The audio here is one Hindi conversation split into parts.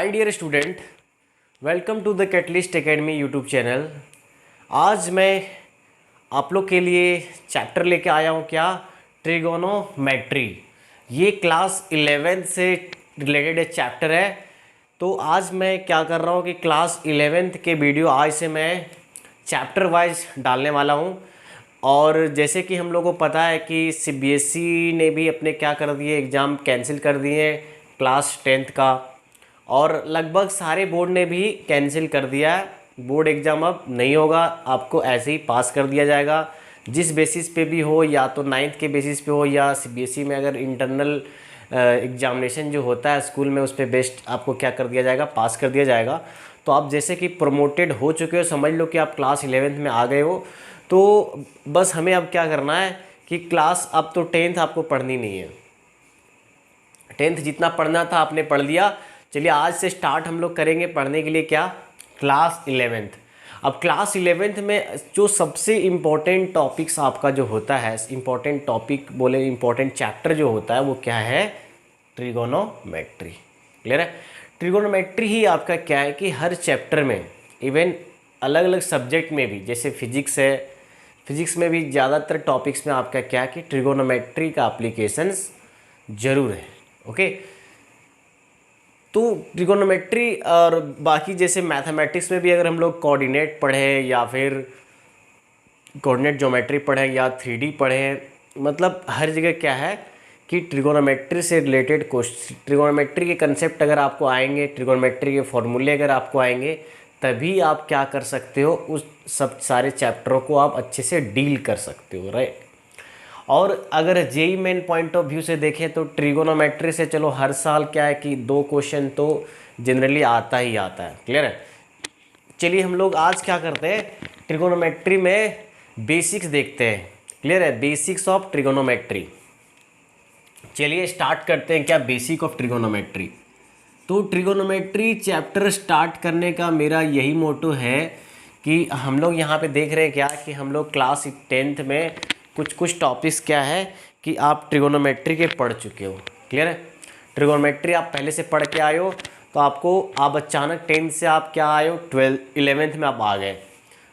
Hi dear student, welcome to the Catalyst Academy YouTube channel. आज मैं आप लोग के लिए चैप्टर लेके आया हूँ क्या, ट्रिगोनोमेट्री। ये क्लास 11th से रिलेटेड एक चैप्टर है। तो आज मैं क्या कर रहा हूँ कि क्लास 11th के वीडियो आज से मैं चैप्टर वाइज डालने वाला हूँ। और जैसे कि हम लोग को पता है कि सीबीएसई ने भी अपने क्या कर दिए, एग्ज़ाम कैंसिल कर दिए क्लास 10th का, और लगभग सारे बोर्ड ने भी कैंसिल कर दिया है। बोर्ड एग्ज़ाम अब नहीं होगा, आपको ऐसे ही पास कर दिया जाएगा। जिस बेसिस पे भी हो, या तो 9th के बेसिस पे हो, या सीबीएसई में अगर इंटरनल एग्जामिनेशन जो होता है स्कूल में, उस पर बेस्ड आपको क्या कर दिया जाएगा, पास कर दिया जाएगा। तो आप जैसे कि प्रमोटेड हो चुके हो, समझ लो कि आप क्लास 11th में आ गए हो। तो बस हमें अब क्या करना है कि क्लास, अब तो 10th आपको पढ़नी नहीं है। 10th जितना पढ़ना था आपने पढ़ लिया। चलिए आज से स्टार्ट हम लोग करेंगे पढ़ने के लिए क्या, क्लास 11th। अब क्लास 11th में जो सबसे इम्पोर्टेंट टॉपिक्स आपका जो होता है, इम्पोर्टेंट टॉपिक बोले, इम्पोर्टेंट चैप्टर जो होता है वो क्या है, ट्रिगोनोमेट्री। क्लियर है। ट्रिगोनोमेट्री ही आपका क्या है कि हर चैप्टर में, इवन अलग अलग सब्जेक्ट में भी, जैसे फिजिक्स है, फिजिक्स में भी ज़्यादातर टॉपिक्स में आपका क्या है कि ट्रिगोनोमेट्री का एप्लीकेशंस जरूर है। ओके, तो ट्रिगोनोमेट्री और बाकी जैसे मैथमेटिक्स में भी अगर हम लोग कोऑर्डिनेट पढ़ें, या फिर कोऑर्डिनेट ज्योमेट्री पढ़ें, या 3D पढ़ें, मतलब हर जगह क्या है कि ट्रिगोनोमेट्री से रिलेटेड क्वेश्चन, ट्रिगोनोमेट्री के कंसेप्ट अगर आपको आएंगे, ट्रिगोनोमेट्री के फॉर्मूले अगर आपको आएंगे, तभी आप क्या कर सकते हो, उस सब सारे चैप्टरों को आप अच्छे से डील कर सकते हो, राइट। और अगर JEE Main point of view से देखें तो ट्रिगोनोमेट्री से चलो हर साल क्या है कि 2 क्वेश्चन तो जनरली आता ही आता है। क्लियर है। चलिए हम लोग आज क्या करते हैं, ट्रिगोनोमेट्री में बेसिक्स देखते हैं। क्लियर है, बेसिक्स ऑफ ट्रिगोनोमेट्री। चलिए स्टार्ट करते हैं क्या, बेसिक ऑफ ट्रिगोनोमेट्री। तो ट्रिगोनोमेट्री चैप्टर स्टार्ट करने का मेरा यही मोटो है कि हम लोग यहाँ पे देख रहे हैं क्या कि हम लोग क्लास 10th में कुछ टॉपिक्स क्या है कि आप ट्रिगोनोमेट्री के पढ़ चुके हो। क्लियर है। ट्रिगोनोमेट्री आप पहले से पढ़ के आए हो, तो आपको आप अचानक 10th से आप क्या आए हो, 11th में आप आ गए।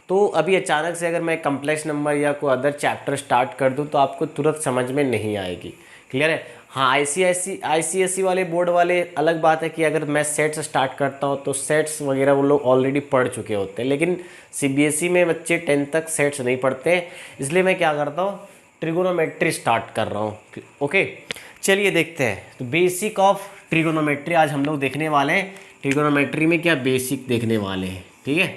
तो अभी अचानक से अगर मैं कम्प्लेक्स नंबर या कोई अदर चैप्टर स्टार्ट कर दूं तो आपको तुरंत समझ में नहीं आएगी। क्लियर है। हाँ, आईसीएसई वाले बोर्ड वाले अलग बात है कि अगर मैं सेट्स स्टार्ट करता हूँ तो सेट्स वगैरह वो लोग ऑलरेडी पढ़ चुके होते हैं, लेकिन सीबीएसई में बच्चे 10th तक सेट्स नहीं पढ़ते हैं। इसलिए मैं क्या करता हूँ, ट्रिगोनोमेट्री स्टार्ट कर रहा हूँ। ओके, चलिए देखते हैं। तो बेसिक ऑफ ट्रिगोनोमेट्री आज हम लोग देखने वाले हैं। ट्रिगोनोमेट्री में क्या बेसिक देखने वाले हैं, ठीक है।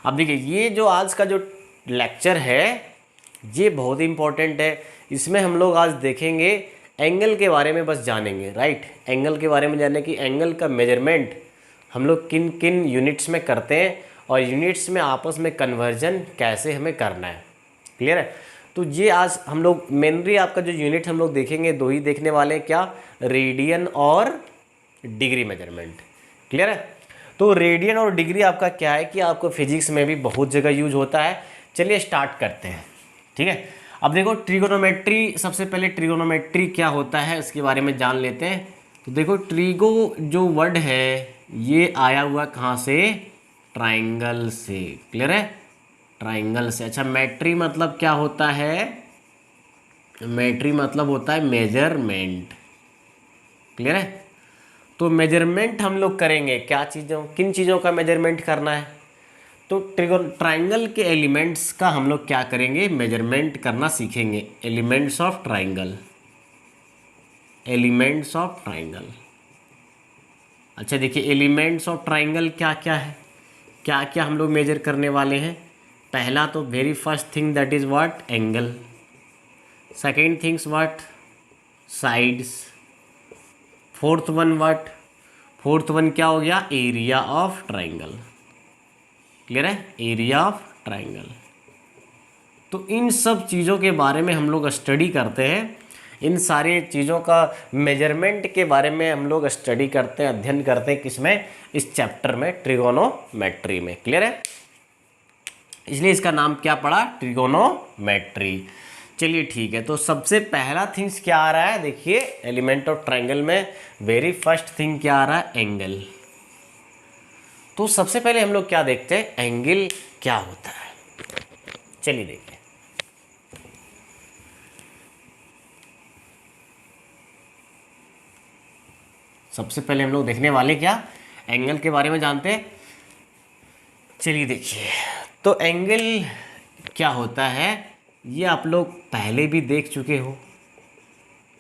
अब देखिए, ये जो आज का जो लेक्चर है ये बहुत इंपॉर्टेंट है। इसमें हम लोग आज देखेंगे एंगल के बारे में, बस जानेंगे, राइट। एंगल के बारे में जाने की, एंगल का मेजरमेंट हम लोग किन किन यूनिट्स में करते हैं, और यूनिट्स में आपस में कन्वर्जन कैसे हमें करना है। क्लियर है। तो ये आज हम लोग मेनली आपका जो यूनिट हम लोग देखेंगे, 2 ही देखने वाले हैं, क्या, रेडियन और डिग्री मेजरमेंट। क्लियर है। तो रेडियन और डिग्री आपका क्या है कि आपको फिजिक्स में भी बहुत जगह यूज होता है। चलिए स्टार्ट करते हैं, ठीक है। अब देखो ट्रिगोनोमेट्री, सबसे पहले ट्रिगोनोमेट्री क्या होता है उसके बारे में जान लेते हैं। तो देखो, ट्रिगो जो वर्ड है ये आया हुआ कहाँ से, ट्राइंगल से। क्लियर है, ट्राइंगल से। अच्छा, मेट्री मतलब क्या होता है, मेट्री मतलब होता है मेजरमेंट। क्लियर है। तो मेजरमेंट हम लोग करेंगे क्या चीज़ों, किन चीज़ों का मेजरमेंट करना है, तो ट्राइंगल के एलिमेंट्स का हम लोग क्या करेंगे, मेजरमेंट करना सीखेंगे। Elements of triangle, elements of triangle. अच्छा देखिए, एलिमेंट्स ऑफ ट्राइंगल क्या क्या है, क्या क्या हम लोग मेजर करने वाले हैं। पहला तो very first thing that is what, angle. Second things what, sides. Fourth one what, fourth one क्या हो गया, एरिया ऑफ ट्राइंगल। क्लियर है, एरिया ऑफ ट्राइंगल। तो इन सब चीज़ों के बारे में हम लोग स्टडी करते हैं। इन सारी चीज़ों का मेजरमेंट के बारे में हम लोग स्टडी करते हैं, अध्ययन करते हैं, किसमें, इस चैप्टर में, ट्रिगोनोमेट्री में। क्लियर है। इसलिए इसका नाम क्या पड़ा, ट्रिगोनोमेट्री। चलिए ठीक है। तो सबसे पहला थिंग्स क्या आ रहा है, देखिए एलिमेंट ऑफ ट्राइंगल में वेरी फर्स्ट थिंग क्या आ रहा है, एंगल। तो सबसे पहले हम लोग क्या देखते हैं, एंगल क्या होता है। चलिए देखते हैं। सबसे पहले हम लोग देखने वाले क्या, एंगल के बारे में जानते हैं। चलिए देखिए, तो एंगल क्या होता है ये आप लोग पहले भी देख चुके हो,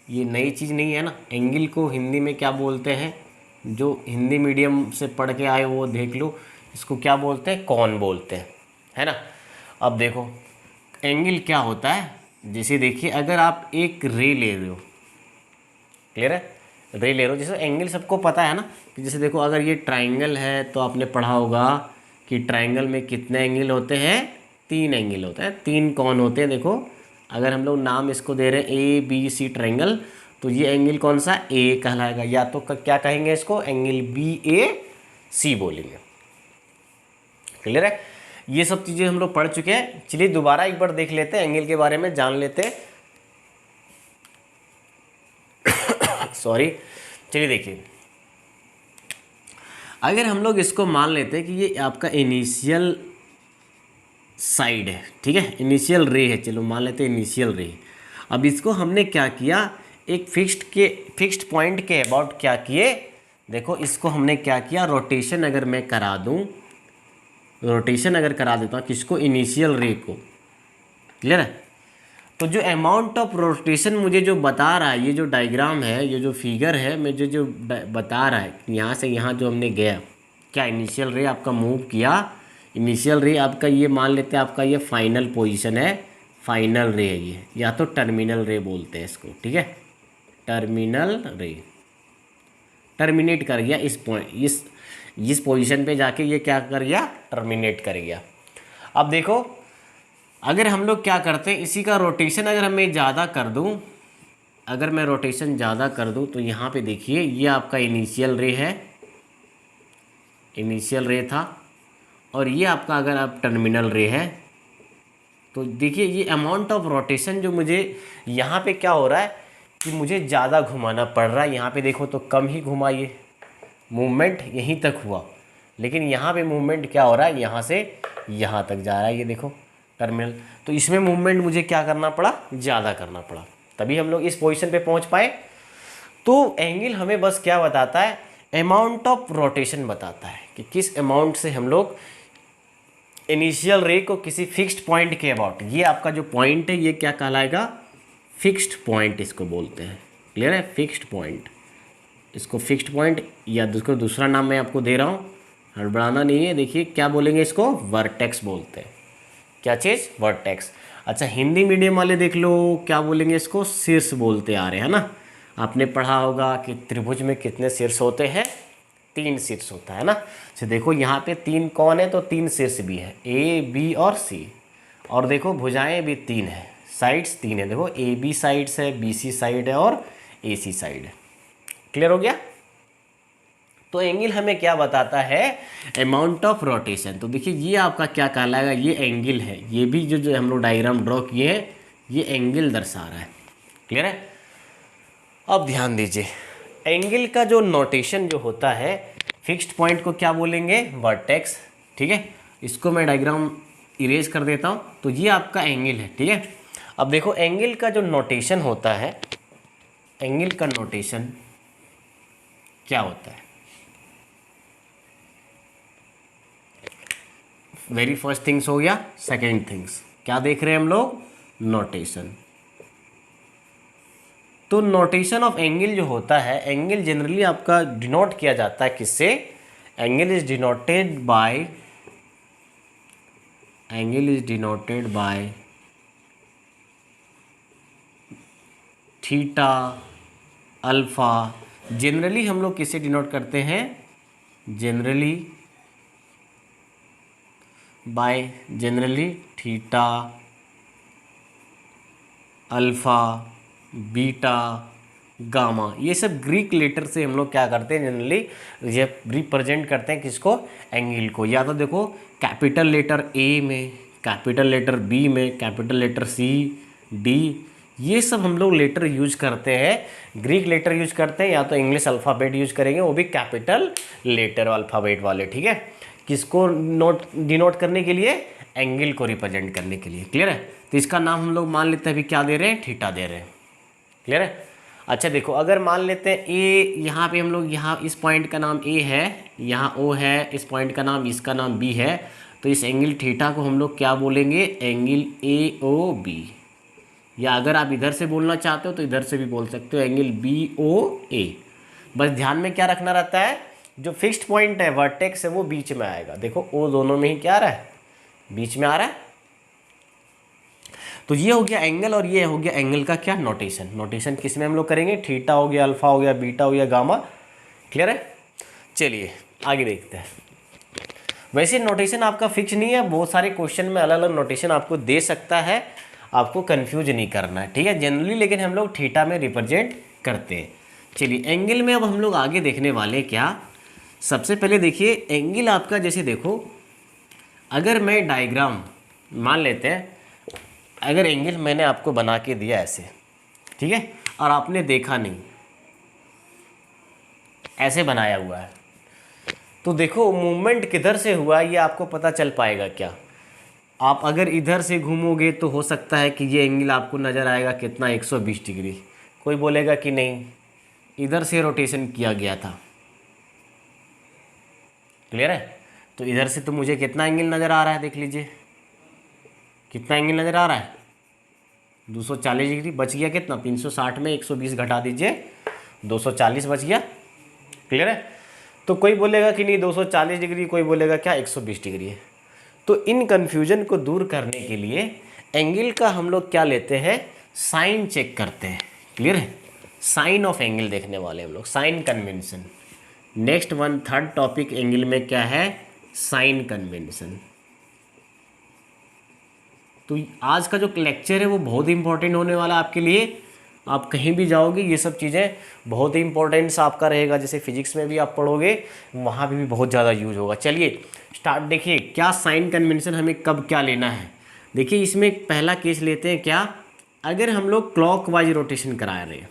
ये नई चीज़ नहीं है ना। एंगल को हिंदी में क्या बोलते हैं, जो हिंदी मीडियम से पढ़ के आए वो देख लो, इसको क्या बोलते हैं, कौन बोलते हैं, है ना। अब देखो एंगल क्या होता है, जैसे देखिए अगर आप एक रे ले रहे हो, क्लियर है, रे ले रहे हो, जैसे एंगल सबको पता है ना कि जैसे देखो अगर ये ट्राइंगल है तो आपने पढ़ा होगा कि ट्राइंगल में कितने एंगल होते हैं, 3 एंगल होते हैं, 3 कौन होते हैं। देखो अगर हम लोग नाम इसको दे रहे हैं ए बी सी ट्राइंगल, तो ये एंगल कौन सा, ए कहलाएगा, या तो क्या कहेंगे इसको, एंगल बी ए सी बोलेंगे। क्लियर है, ये सब चीज़ें हम लोग पढ़ चुके हैं। चलिए दोबारा एक बार देख लेते हैं, एंगल के बारे में जान लेते हैं। सॉरी, चलिए देखिए, अगर हम लोग इसको मान लेते हैं कि ये आपका इनिशियल साइड है, ठीक है, इनिशियल रे है, चलो मान लेते हैं इनिशियल रे। अब इसको हमने क्या किया, एक फिक्स्ड पॉइंट के अबाउट क्या किए, देखो इसको हमने क्या किया, रोटेशन अगर मैं करा दूं, रोटेशन अगर करा देता हूँ किसको, इनिशियल रे को, क्लियर है। तो जो अमाउंट ऑफ रोटेशन मुझे जो बता रहा है, ये जो डायग्राम है, ये जो फिगर है, मुझे जो बता रहा है यहाँ से यहाँ जो हमने गया, क्या इनिशियल रे आपका मूव किया, इनिशियल रे आपका ये मान लेते हैं आपका ये फाइनल पोजीशन है, फाइनल रे है ये, या तो टर्मिनल रे बोलते हैं इसको, ठीक है, टर्मिनल रे, टर्मिनेट कर गया इस पॉइंट, इस पोजीशन पे जाके ये क्या कर गया, टर्मिनेट कर गया। अब देखो अगर हम लोग क्या करते हैं, इसी का रोटेशन अगर मैं ज़्यादा कर दूं, अगर मैं रोटेशन ज़्यादा कर दूं तो यहाँ पे देखिए ये आपका इनिशियल रे है, इनिशियल रे था, और ये आपका अगर आप टर्मिनल रे है, तो देखिए ये अमाउंट ऑफ रोटेशन जो मुझे यहाँ पे क्या हो रहा है कि मुझे ज़्यादा घुमाना पड़ रहा है। यहाँ पे देखो तो कम ही घुमा, ये मूवमेंट यहीं तक हुआ, लेकिन यहाँ पे मूवमेंट क्या हो रहा है, यहाँ से यहाँ तक जा रहा है, ये देखो टर्मिनल। तो इसमें मूवमेंट मुझे क्या करना पड़ा, ज़्यादा करना पड़ा, तभी हम लोग इस पोजीशन पे पहुँच पाए। तो एंगल हमें बस क्या बताता है, अमाउंट ऑफ रोटेशन बताता है कि किस अमाउंट से हम लोग इनिशियल रे को किसी फिक्स्ड पॉइंट के अबाउट, ये आपका जो पॉइंट है ये क्या कहलाएगा, फिक्स्ड पॉइंट इसको बोलते हैं, क्लियर है, फिक्स्ड पॉइंट, इसको फिक्स्ड पॉइंट, या दूसरा नाम मैं आपको दे रहा हूँ, हड़बड़ाना नहीं है। देखिए क्या बोलेंगे इसको, वर्टेक्स बोलते हैं, क्या चीज़, वर्टेक्स। अच्छा हिंदी मीडियम वाले देख लो क्या बोलेंगे इसको, शीर्ष बोलते आ रहे हैं ना। आपने पढ़ा होगा कि त्रिभुज में कितने शीर्ष होते हैं, 3 शीर्ष होता है ना। तो देखो यहाँ पे 3 कौन है, तो 3 शीर्ष भी है, ए बी और सी, और देखो भुजाएं भी 3 है, साइड्स 3 है, देखो ए बी साइड्स है, बी सी साइड है और ए सी साइड है। क्लियर हो गया। तो एंगल हमें क्या बताता है, अमाउंट ऑफ रोटेशन। तो देखिए ये आपका क्या कहलाएगा, ये एंगल है, ये भी जो हम लोग डायग्राम ड्रॉ किए हैं ये एंगल दर्शा रहा है, क्लियर है। अब ध्यान दीजिए, एंगल का जो नोटेशन जो होता है, फिक्स्ड पॉइंट को क्या बोलेंगे, वर्टेक्स, ठीक है। इसको मैं डायग्राम इरेज कर देता हूँ। तो ये आपका एंगल है, ठीक है। अब देखो एंगल का जो नोटेशन होता है, एंगल का नोटेशन क्या होता है, वेरी फर्स्ट थिंग्स हो गया, सेकेंड थिंग्स क्या देख रहे हैं हम लोग, नोटेशन। तो नोटेशन ऑफ एंगल जो होता है, एंगल जनरली आपका डिनोट किया जाता है किससे, angle is denoted by, angle is denoted by theta, alpha. Generally हम लोग किससे डिनोट करते हैं, generally by, generally theta, alpha, beta, gamma, ये सब ग्रीक लेटर से हम लोग क्या करते हैं, जनरली ये रिप्रेजेंट करते हैं किसको, एंगल को। या तो देखो कैपिटल लेटर ए में, कैपिटल लेटर बी में, कैपिटल लेटर सी डी, ये सब हम लोग लेटर यूज करते हैं, ग्रीक लेटर यूज करते हैं या तो इंग्लिश अल्फ़ाबेट यूज करेंगे, वो भी कैपिटल लेटर अल्फ़ाबेट वाले, ठीक है। किसको डिनोट करने के लिए? एंगल को रिप्रेजेंट करने के लिए। क्लियर है? तो इसका नाम हम लोग मान लेते हैं अभी क्या दे रहे हैं? थीटा दे रहे हैं। क्लियर है? अच्छा देखो, अगर मान लेते हैं ए, यहाँ पे हम लोग यहाँ इस पॉइंट का नाम ए है, यहाँ ओ है, इस पॉइंट का नाम, इसका नाम बी है, तो इस एंगल थीटा को हम लोग क्या बोलेंगे? Angle A O B. या अगर आप इधर से बोलना चाहते हो तो इधर से भी बोल सकते हो, एंगल बी ओ ए। बस ध्यान में क्या रखना रहता है? जो फिक्स्ड पॉइंट है, वर्टेक्स है, वो बीच में आएगा। देखो ओ दोनों में ही क्या आ रहा है? बीच में आ रहा है। तो ये हो गया एंगल और ये हो गया एंगल का क्या? नोटेशन। नोटेशन किस में हम लोग करेंगे? थीटा हो गया, अल्फा हो गया, बीटा हो गया, गामा। क्लियर है? चलिए आगे देखते हैं। वैसे नोटेशन आपका फिक्स नहीं है, बहुत सारे क्वेश्चन में अलग अलग नोटेशन आपको दे सकता है, आपको कंफ्यूज नहीं करना है, ठीक है। जनरली लेकिन हम लोग थीटा में रिप्रेजेंट करते हैं। चलिए एंगल में अब हम लोग आगे देखने वाले क्या? सबसे पहले देखिए एंगल आपका, जैसे देखो अगर मैं डायग्राम मान लेते हैं, अगर एंगल मैंने आपको बना के दिया ऐसे, ठीक है, और आपने देखा नहीं, ऐसे बनाया हुआ है, तो देखो मूवमेंट किधर से हुआ ये आपको पता चल पाएगा क्या? आप अगर इधर से घूमोगे तो हो सकता है कि ये एंगल आपको नज़र आएगा कितना? 120 डिग्री। कोई बोलेगा कि नहीं, इधर से रोटेशन किया गया था। क्लियर है? तो इधर से तो मुझे कितना एंगल नज़र आ रहा है? देख लीजिए कितना एंगल नज़र आ रहा है? 240 डिग्री। बच गया कितना? 360 में 120 घटा दीजिए, 240 बच गया। क्लियर है? तो कोई बोलेगा कि नहीं 240 डिग्री, कोई बोलेगा क्या 120 डिग्री है। तो इन कन्फ्यूजन को दूर करने के लिए एंगल का हम लोग क्या लेते हैं? साइन चेक करते हैं। क्लियर है? साइन ऑफ एंगल देखने वाले हम लोग, sign convention. Next one, third topic angle में क्या है? Sign convention. तो आज का जो लेक्चर है वो बहुत ही इंपॉर्टेंट होने वाला है आपके लिए। आप कहीं भी जाओगे ये सब चीज़ें बहुत ही इंपॉर्टेंस आपका रहेगा। जैसे फिजिक्स में भी आप पढ़ोगे, वहाँ भी बहुत ज़्यादा यूज होगा। चलिए स्टार्ट। देखिए क्या साइन कन्वेंशन, हमें कब क्या लेना है। देखिए इसमें पहला केस लेते हैं क्या? अगर हम लोग क्लॉकवाइज रोटेशन करा रहे हैं,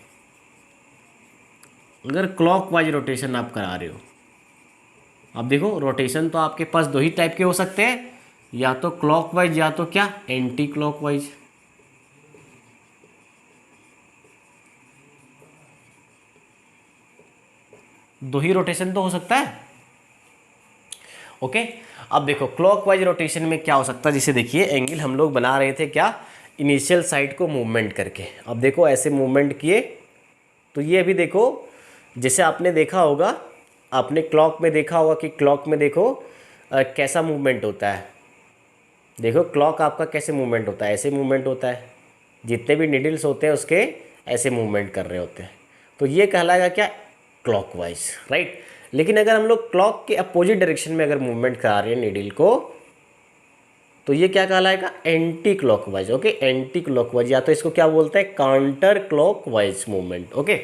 अगर क्लॉकवाइज रोटेशन आप करा रहे हो, अब देखो रोटेशन तो आपके पास दो ही टाइप के हो सकते हैं, या तो क्लॉकवाइज या तो क्या? Anti clockwise. दो ही रोटेशन तो हो सकता है। ओके, अब देखो क्लॉकवाइज रोटेशन में क्या हो सकता है। जैसे देखिए एंगल हम लोग बना रहे थे क्या? इनिशियल साइड को मूवमेंट करके। अब देखो ऐसे मूवमेंट किए, तो ये अभी देखो, जैसे आपने देखा होगा, आपने क्लॉक में देखा होगा कि क्लॉक में देखो कैसा मूवमेंट होता है। देखो क्लॉक आपका कैसे मूवमेंट होता है? ऐसे मूवमेंट होता है। जितने भी निडल्स होते हैं उसके ऐसे मूवमेंट कर रहे होते हैं, तो ये कहलाएगा क्या? Clockwise, right. लेकिन अगर हम लोग क्लॉक के अपोजिट डायरेक्शन में अगर मूवमेंट करा रहे हैं निडल को, तो ये क्या कहलाएगा? Anti clockwise. Okay, anti clockwise, या तो इसको क्या बोलते हैं? Counter clockwise movement. ओके,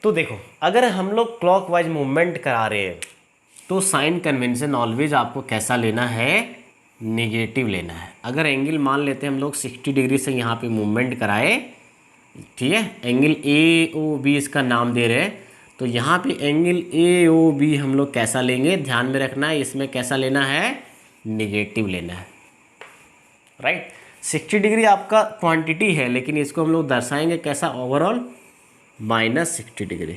तो देखो अगर हम लोग क्लॉकवाइज मूवमेंट करा रहे हैं तो साइन कन्वेंशन ऑलवेज आपको कैसा लेना है? नेगेटिव लेना है। अगर एंगल मान लेते हैं हम लोग 60 डिग्री से यहाँ पे मूवमेंट कराए, ठीक है, एंगल ए ओ बी इसका नाम दे रहे हैं, तो यहाँ पे एंगल ए ओ बी हम लोग कैसा लेंगे? ध्यान में रखना है, इसमें कैसा लेना है? नेगेटिव लेना है, राइट। 60 डिग्री आपका क्वांटिटी है, लेकिन इसको हम लोग दर्शाएंगे कैसा? Overall -60 degree.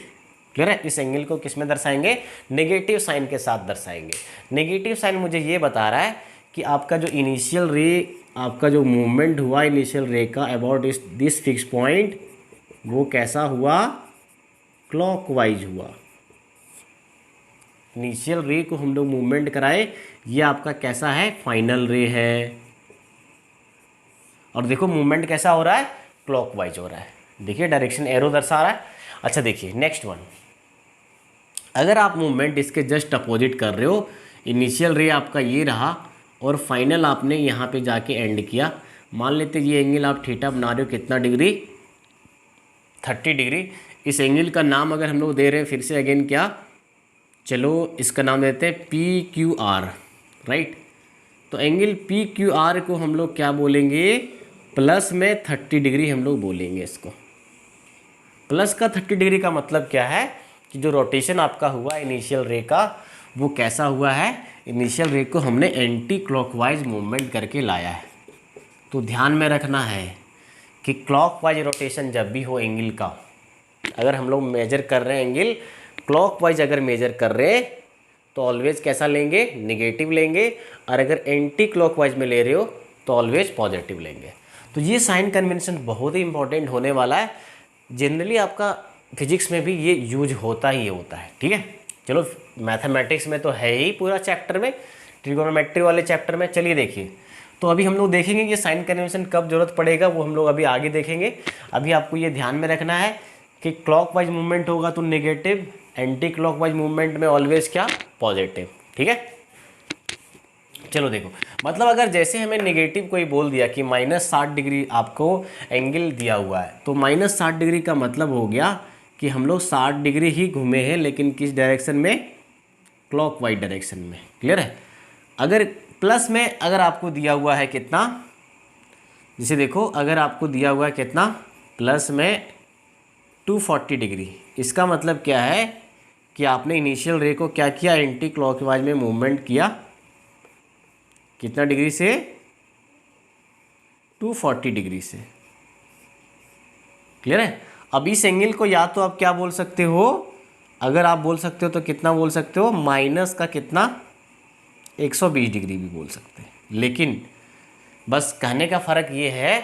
क्लियर है? इस एंगल को किस में दर्शाएंगे? नेगेटिव साइन के साथ दर्शाएंगे। नेगेटिव साइन मुझे ये बता रहा है कि आपका जो इनिशियल रे, आपका जो मूवमेंट हुआ इनिशियल रे का अबाउट दिस फिक्स पॉइंट, वो कैसा हुआ? क्लॉकवाइज हुआ। इनिशियल रे को हम लोग मूवमेंट कराए, ये आपका कैसा है? फाइनल रे है। और देखो मूवमेंट कैसा हो रहा है? क्लॉकवाइज हो रहा है। देखिए डायरेक्शन एरो दर्शा रहा है। अच्छा देखिए नेक्स्ट वन, अगर आप मूवमेंट इसके जस्ट अपोजिट कर रहे हो, इनिशियल रे आपका ये रहा और फाइनल आपने यहाँ पे जाके एंड किया। मान लेते ये एंगल आप थीटा बना रहे हो, कितना डिग्री? 30 डिग्री। इस एंगल का नाम अगर हम लोग दे रहे हैं फिर से अगेन क्या? चलो इसका नाम देते हैं पी क्यू आर, राइट। तो एंगल पी क्यू आर को हम लोग क्या बोलेंगे? प्लस में 30 डिग्री हम लोग बोलेंगे इसको। प्लस का 30 डिग्री का मतलब क्या है कि जो रोटेशन आपका हुआ इनिशियल रे का वो कैसा हुआ है, इनिशियल रे को हमने एंटी क्लॉकवाइज मूवमेंट करके लाया है। तो ध्यान में रखना है कि क्लॉकवाइज रोटेशन जब भी हो एंगल का, अगर हम लोग मेजर कर रहे हैं एंगल क्लॉकवाइज अगर मेजर कर रहे हैं तो ऑलवेज कैसा लेंगे, निगेटिव लेंगे, और अगर एंटी क्लॉकवाइज में ले रहे हो तो ऑलवेज पॉजिटिव लेंगे। तो ये साइन कन्वेंशन बहुत ही इंपॉर्टेंट होने वाला है। जनरली आपका फिजिक्स में भी ये यूज होता ही होता है, ठीक है। चलो मैथमेटिक्स में तो है ही पूरा चैप्टर में, ट्रिगोनोमेट्री वाले चैप्टर में। चलिए देखिए, तो अभी हम लोग देखेंगे कि साइन कन्वेंशन कब जरूरत पड़ेगा, वो हम लोग अभी आगे देखेंगे। अभी आपको ये ध्यान में रखना है कि क्लॉकवाइज मूवमेंट होगा तो नेगेटिव, एंटी क्लॉकवाइज मूवमेंट में ऑलवेज क्या, पॉजिटिव, ठीक है। चलो देखो, मतलब अगर जैसे हमें नेगेटिव कोई बोल दिया कि -60 डिग्री आपको एंगल दिया हुआ है, तो -60 डिग्री का मतलब हो गया कि हम लोग 60 डिग्री ही घूमे हैं, लेकिन किस डायरेक्शन में, क्लॉकवाइज डायरेक्शन में। क्लियर है। अगर प्लस में अगर आपको दिया हुआ है कितना, जैसे देखो अगर आपको दिया हुआ है कितना, प्लस में 240 डिग्री, इसका मतलब क्या है कि आपने इनिशियल रे को क्या किया, एंटी क्लॉकवाइज में मूवमेंट किया, कितना डिग्री से, 240 डिग्री से। क्लियर है। अब इस एंगल को या तो आप क्या बोल सकते हो, अगर आप बोल सकते हो तो कितना बोल सकते हो, माइनस का कितना, 120 डिग्री भी बोल सकते हैं। लेकिन बस कहने का फ़र्क ये है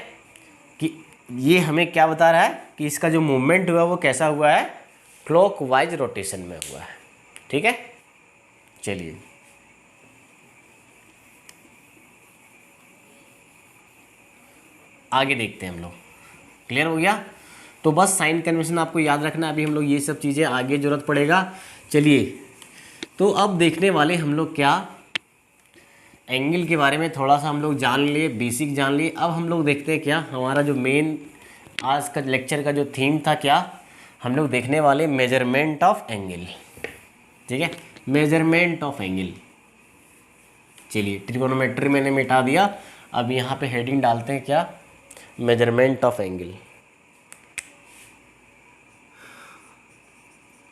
कि ये हमें क्या बता रहा है कि इसका जो मूवमेंट हुआ वो कैसा हुआ है, क्लॉकवाइज रोटेशन में हुआ है, ठीक है। चलिए आगे देखते हैं हम लोग। क्लियर हो गया। तो बस साइन कन्वेंशन आपको याद रखना है। अभी हम लोग ये सब चीज़ें आगे ज़रूरत पड़ेगा। चलिए, तो अब देखने वाले हम लोग क्या, एंगल के बारे में थोड़ा सा हम लोग जान लिए, बेसिक जान लिए। अब हम लोग देखते हैं क्या, हमारा जो मेन आज का लेक्चर का जो थीम था, क्या हम लोग देखने वाले, मेजरमेंट ऑफ एंगल, ठीक है, मेजरमेंट ऑफ एंगल। चलिए, ट्रिगोनोमेट्री मैंने मिटा दिया, अब यहाँ पे हेडिंग डालते हैं क्या, measurement of angle.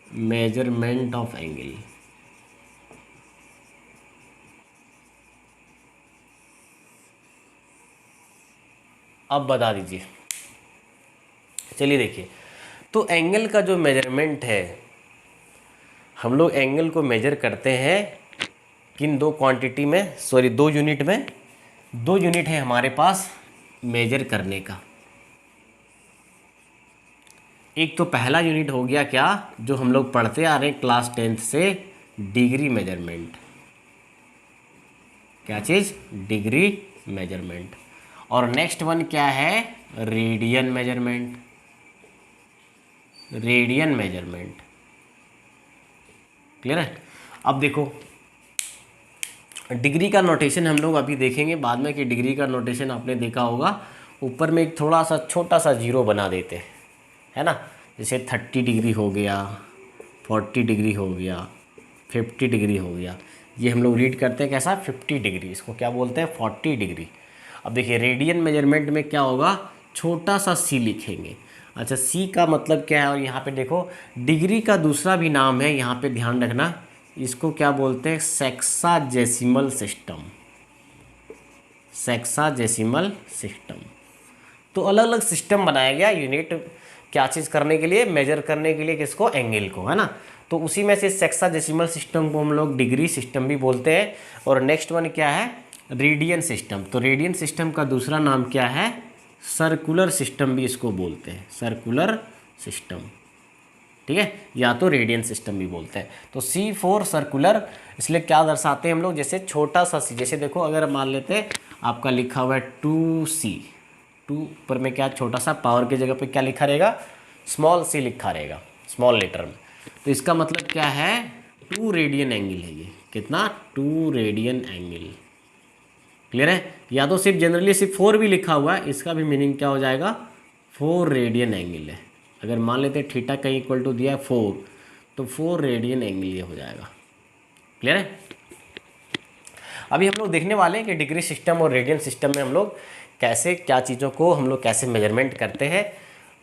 Measurement of angle, अब बता दीजिए। चलिए देखिए, तो एंगल का जो मेजरमेंट है, हम लोग एंगल को मेजर करते हैं किन दो क्वांटिटी में, सॉरी 2 यूनिट में। 2 यूनिट है हमारे पास मेजर करने का। एक तो पहला यूनिट हो गया क्या, जो हम लोग पढ़ते आ रहे हैं क्लास 10th से, डिग्री मेजरमेंट। क्या चीज़, डिग्री मेजरमेंट। और नेक्स्ट वन क्या है, radian measurement, radian measurement. Clear है। अब देखो, डिग्री का नोटेशन हम लोग अभी देखेंगे बाद में, कि डिग्री का नोटेशन आपने देखा होगा, ऊपर में एक थोड़ा सा छोटा सा जीरो बना देते हैं, है ना। जैसे 30 डिग्री हो गया, 40 डिग्री हो गया, 50 डिग्री हो गया। ये हम लोग रीड करते हैं कैसा, 50 डिग्री, इसको क्या बोलते हैं, 40 डिग्री। अब देखिए, रेडियन मेजरमेंट में क्या होगा, छोटा सा सी लिखेंगे। अच्छा, सी का मतलब क्या है, और यहाँ पे देखो डिग्री का दूसरा भी नाम है, यहाँ पे ध्यान रखना, इसको क्या बोलते हैं, सेक्साजेसिमल सिस्टम, सेक्साजेसिमल सिस्टम। तो अलग अलग सिस्टम बनाया गया यूनिट, क्या चीज़ करने के लिए, मेजर करने के लिए, किसको, एंगल को, है ना। तो उसी में से सेक्साजेसिमल सिस्टम को हम लोग डिग्री सिस्टम भी बोलते हैं। और नेक्स्ट वन क्या है, रेडियन सिस्टम। तो रेडियन सिस्टम का दूसरा नाम क्या है, सर्कुलर सिस्टम भी इसको बोलते हैं, सर्कुलर सिस्टम, ठीक है, या तो रेडियन सिस्टम भी बोलते हैं। तो C4 सर्कुलर, इसलिए क्या दर्शाते हैं हम लोग, जैसे छोटा सा सी, जैसे देखो अगर मान लेते हैं आपका लिखा हुआ है 2C, 2 पर में क्या, छोटा सा, पावर की जगह पे क्या लिखा रहेगा, स्मॉल सी लिखा रहेगा, स्मॉल लेटर में। तो इसका मतलब क्या है, 2 रेडियन एंगल है ये, कितना, 2 रेडियन एंगल। क्लियर है। या तो सिर्फ जनरली सिर्फ 4 भी लिखा हुआ है, इसका भी मीनिंग क्या हो जाएगा, 4 रेडियन एंगल है। अगर मान लेते हैं थीटा का इक्वल टू दिया है 4, तो 4 रेडियन एंगल ये हो जाएगा। क्लियर है। अभी हम लोग देखने वाले हैं कि डिग्री सिस्टम और रेडियन सिस्टम में हम लोग कैसे क्या चीज़ों को हम लोग कैसे मेजरमेंट करते हैं,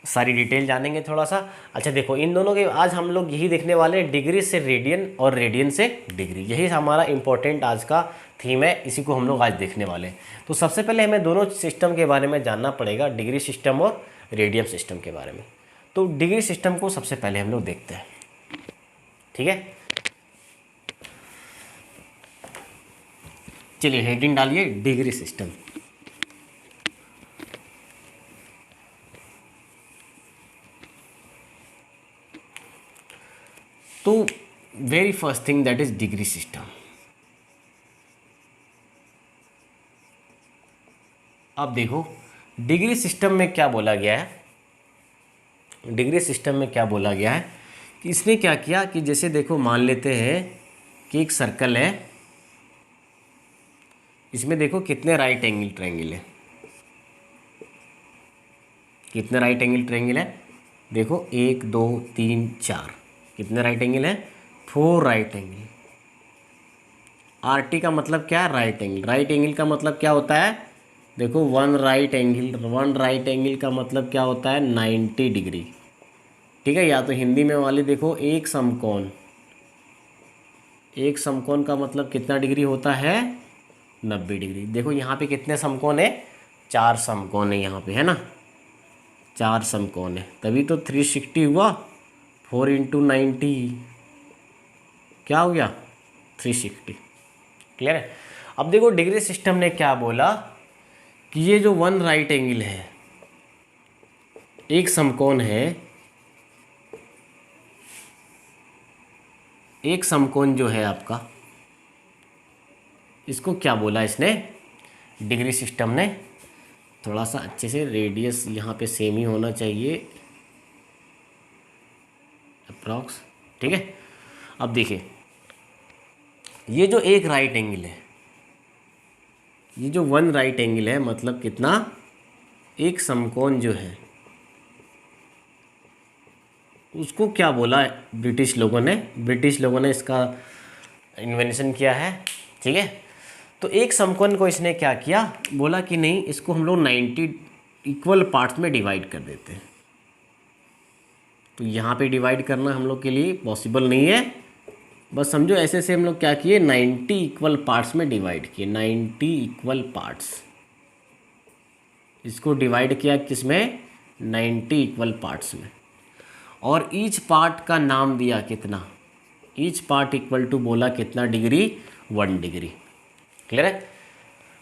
सारी डिटेल जानेंगे थोड़ा सा। अच्छा देखो, इन दोनों के आज हम लोग यही देखने वाले हैं, डिग्री से रेडियन और रेडियन से डिग्री। यही हमारा इंपॉर्टेंट आज का थीम है, इसी को हम लोग आज देखने वाले हैं। तो सबसे पहले हमें दोनों सिस्टम के बारे में जानना पड़ेगा, डिग्री सिस्टम और रेडियन सिस्टम के बारे में। तो डिग्री सिस्टम को सबसे पहले हम लोग देखते हैं, ठीक है। चलिए हेडिंग डालिए, डिग्री सिस्टम। तो very first thing that is degree system. अब देखो डिग्री सिस्टम में क्या बोला गया है, डिग्री सिस्टम में क्या बोला गया है कि इसने क्या किया कि जैसे देखो मान लेते हैं कि एक सर्कल है, इसमें देखो कितने राइट एंगल ट्रायंगल है, कितने राइट एंगल ट्रायंगल है, देखो 1 2 3 4, कितने राइट एंगल है, 4 राइट एंगल। आर टी का मतलब क्या है, राइट एंगल। राइट एंगल का मतलब क्या होता है, देखो 1 राइट एंगल, 1 राइट एंगल का मतलब क्या होता है, 90 डिग्री, ठीक है। या तो हिंदी में वाली देखो एक समकोण, एक समकोण का मतलब कितना डिग्री होता है, 90 डिग्री। देखो यहाँ पे कितने समकोण है, 4 समकोण है यहाँ पे, है ना, 4 समकोण है, तभी तो 360 हुआ, 4 × 90 क्या हो गया, 360। क्लियर है। अब देखो डिग्री सिस्टम ने क्या बोला कि ये जो 1 राइट एंगल है, एक समकोण है, एक समकोण जो है आपका, इसको क्या बोला इसने, डिग्री सिस्टम ने, थोड़ा सा अच्छे से रेडियस यहाँ पे सेम ही होना चाहिए अप्रॉक्स, ठीक है। अब देखिए ये जो एक राइट एंगल है, ये जो 1 राइट एंगल है, मतलब कितना, एक समकोण जो है उसको क्या बोला ब्रिटिश लोगों ने, ब्रिटिश लोगों ने इसका इन्वेंशन किया है, ठीक है। तो एक समकोण को इसने क्या किया, बोला कि नहीं इसको हम लोग 90 इक्वल पार्ट्स में डिवाइड कर देते हैं। तो यहाँ पे डिवाइड करना हम लोग के लिए पॉसिबल नहीं है, बस समझो ऐसे से हम लोग क्या किए, 90 इक्वल पार्ट्स में डिवाइड किए, 90 इक्वल पार्ट्स, इसको डिवाइड किया किसमें, 90 इक्वल पार्ट्स में, और ईच पार्ट का नाम दिया कितना, ईच पार्ट इक्वल टू बोला कितना डिग्री, 1 डिग्री। क्लियर है।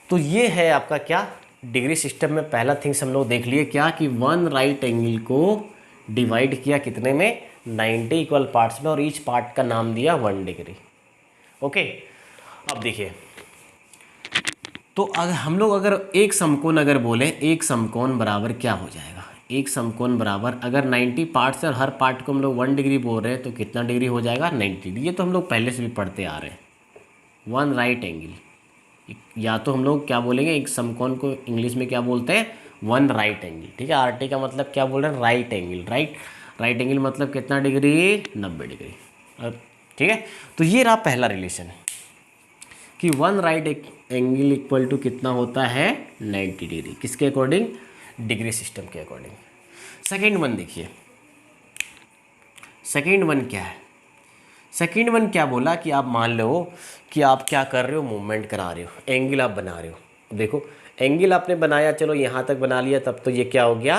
तो ये है आपका क्या, डिग्री सिस्टम में पहला थिंग्स हम लोग देख लिए क्या, कि 1 राइट एंगल को डिवाइड किया कितने में, 90 इक्वल पार्ट्स में, और ईच पार्ट का नाम दिया 1 डिग्री। ओके। अब देखिए, तो अगर हम लोग अगर एक समकोण अगर बोले, एक समकोण बराबर क्या हो जाएगा, एक समकोण बराबर अगर 90 पार्ट्स है और हर पार्ट को हम लोग 1 डिग्री बोल रहे हैं, तो कितना डिग्री हो जाएगा, 90 डिग्री। ये तो हम लोग पहले से भी पढ़ते आ रहे हैं। 1 राइट एंगल, या तो हम लोग क्या बोलेंगे, एक समकोण को इंग्लिश में क्या बोलते हैं, 1 राइट एंगल, ठीक है। आर टी का मतलब क्या बोल रहे हैं, right angle, right, right angle मतलब कितना डिग्री, 90 डिग्री, ठीक है। तो ये रहा पहला रिलेशन कि 1 राइट एंगल इक्वल टू कितना होता है, 90 डिग्री, किसके अकॉर्डिंग, डिग्री सिस्टम के अकॉर्डिंग। सेकेंड वन देखिए, सेकेंड वन क्या है, सेकेंड वन क्या बोला कि आप मान लो कि आप क्या कर रहे हो, मूवमेंट करा रहे हो, एंगल आप बना रहे हो। देखो एंगल आपने बनाया, चलो यहाँ तक बना लिया, तब तो ये क्या हो गया,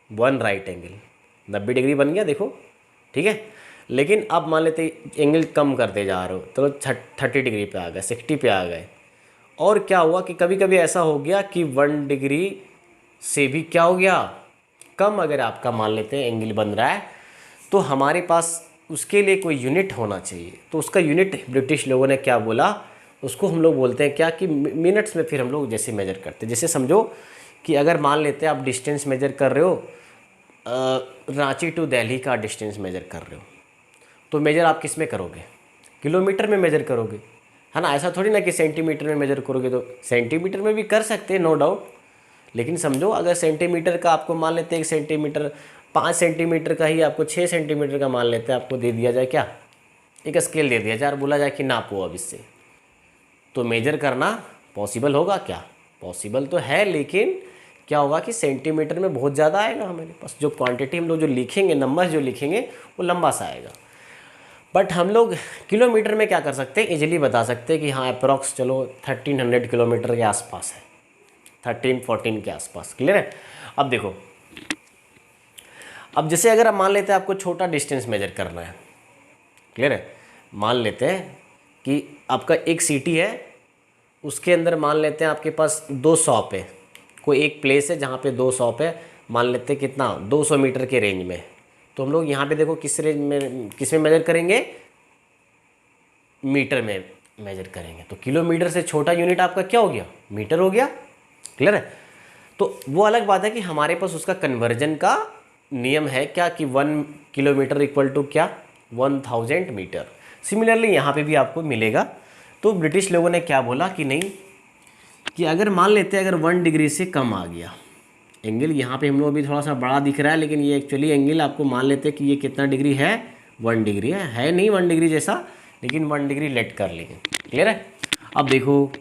1 राइट एंगल, 90 डिग्री बन गया, देखो, ठीक है। लेकिन अब मान लेते एंगल कम करते जा रहे हो, चलो 30 डिग्री पे आ गए, 60 पे आ गए, और क्या हुआ कि कभी कभी ऐसा हो गया कि 1 डिग्री से भी क्या हो गया, कम अगर आपका मान लेते हैं एंगल बन रहा है, तो हमारे पास उसके लिए कोई यूनिट होना चाहिए। तो उसका यूनिट ब्रिटिश लोगों ने क्या बोला, उसको हम लोग बोलते हैं क्या, कि मिनट्स में फिर हम लोग जैसे मेजर करते हैं। जैसे समझो कि अगर मान लेते हैं आप डिस्टेंस मेजर कर रहे हो, रांची टू दिल्ली का डिस्टेंस मेजर कर रहे हो, तो मेजर आप किस में करोगे, किलोमीटर में मेजर करोगे, है ना। ऐसा थोड़ी ना कि सेंटीमीटर में मेजर करोगे, तो सेंटीमीटर में भी कर सकते हैं, नो डाउट। लेकिन समझो अगर सेंटीमीटर का आपको मान लेते हैं, 1 सेंटीमीटर 5 सेंटीमीटर का ही आपको 6 सेंटीमीटर का मान लेते हैं, आपको दे दिया जाए क्या, एक स्केल दे दिया जाए और बोला जाए कि नापो अब इससे, तो मेजर करना पॉसिबल होगा क्या? पॉसिबल तो है, लेकिन क्या होगा कि सेंटीमीटर में बहुत ज़्यादा आएगा हमारे पास। जो क्वांटिटी हम लोग जो लिखेंगे, नंबर जो लिखेंगे वो लंबा सा आएगा। बट हम लोग किलोमीटर में क्या कर सकते हैं, इजीली बता सकते हैं कि हाँ अप्रॉक्स चलो 1300 किलोमीटर के आसपास है, 13-14 के आसपास। क्लियर है? अब देखो, अब जैसे अगर आप मान लेते हैं आपको छोटा डिस्टेंस मेजर करना है, क्लियर है, मान लेते हैं कि आपका एक सिटी है, उसके अंदर मान लेते हैं आपके पास 2 शॉप है, कोई एक प्लेस है जहाँ पे 2 शॉप है, मान लेते हैं कितना 200 मीटर के रेंज में। तो हम लोग यहाँ पे देखो किस रेंज में, किस में मेजर करेंगे, मीटर में मेजर करेंगे। तो किलोमीटर से छोटा यूनिट आपका क्या हो गया, मीटर हो गया। क्लियर है? तो वो अलग बात है कि हमारे पास उसका कन्वर्जन का नियम है क्या कि 1 किलोमीटर इक्वल टू क्या, 1000 मीटर। सिमिलरली यहाँ पे भी आपको मिलेगा। तो ब्रिटिश लोगों ने क्या बोला कि नहीं, कि अगर मान लेते हैं अगर 1 डिग्री से कम आ गया एंगल, यहाँ पे हम लोग अभी थोड़ा सा बड़ा दिख रहा है, लेकिन ये एक्चुअली एंगल आपको मान लेते हैं कि ये कितना डिग्री है, 1 डिग्री है नहीं 1 डिग्री जैसा, लेकिन 1 डिग्री लेट कर लेंगे। क्लियर है? अब देखो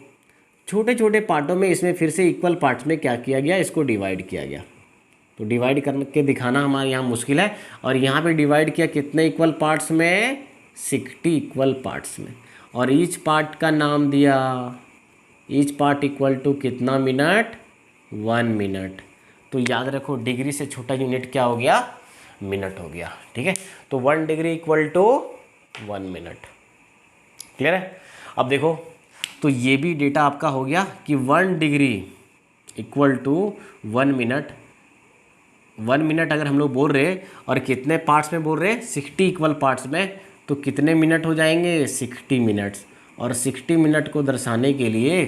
छोटे छोटे पार्टों में इसमें फिर से इक्वल पार्ट्स में क्या किया गया, इसको डिवाइड किया गया। तो डिवाइड करके दिखाना हमारे यहाँ मुश्किल है, और यहाँ पे डिवाइड किया कितने इक्वल पार्ट्स में, 60 इक्वल पार्ट्स में। और ईच पार्ट का नाम दिया, ईच पार्ट इक्वल टू कितना मिनट, 1 मिनट। तो याद रखो डिग्री से छोटा यूनिट क्या हो गया, मिनट हो गया। ठीक है? तो 1 degree equal to 1 minute. Clear है? अब देखो, तो ये भी डेटा आपका हो गया कि 1 degree equal to 1 minute. 1 minute अगर हम लोग बोल रहे हैं और कितने पार्ट्स में बोल रहे हैं, 60 इक्वल पार्ट्स में, तो कितने मिनट हो जाएंगे, 60 मिनट्स। और 60 मिनट को दर्शाने के लिए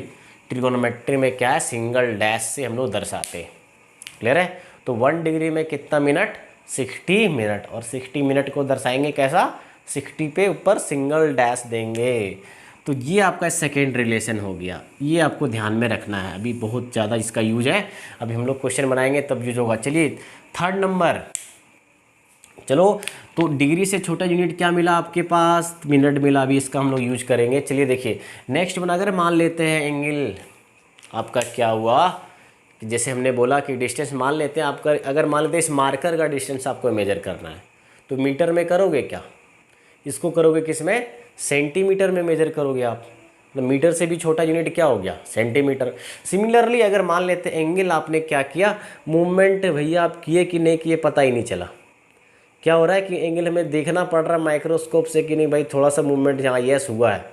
ट्रिगोनोमेट्री में क्या है, सिंगल डैश से हम लोग दर्शाते हैं। क्लियर है? तो 1 डिग्री में कितना मिनट, 60 मिनट। और 60 मिनट को दर्शाएंगे कैसा, 60 पे ऊपर सिंगल डैश देंगे। तो ये आपका सेकेंड रिलेशन हो गया, ये आपको ध्यान में रखना है। अभी बहुत ज़्यादा इसका यूज है, अभी हम लोग क्वेश्चन बनाएंगे तब यूज होगा। चलिए 3rd नंबर, चलो तो डिग्री से छोटा यूनिट क्या मिला आपके पास, मिनट मिला। अभी इसका हम लोग यूज करेंगे। चलिए देखिए नेक्स्ट बना, अगर मान लेते हैं एंगल आपका क्या हुआ, जैसे हमने बोला कि डिस्टेंस मान लेते हैं आपका, अगर मान लेते हैं इस मार्कर का डिस्टेंस आपको मेजर करना है, तो मीटर में करोगे क्या, इसको करोगे किस में, सेंटीमीटर में मेजर करोगे आप। तो मीटर से भी छोटा यूनिट क्या हो गया, सेंटीमीटर। सिमिलरली अगर मान लेते हैं एंगल, आपने क्या किया, मूवमेंट भैया आप किए कि नहीं किए पता ही नहीं चला। क्या हो रहा है कि एंगल हमें देखना पड़ रहा है माइक्रोस्कोप से कि नहीं भाई थोड़ा सा मूवमेंट जहाँ यस हुआ है,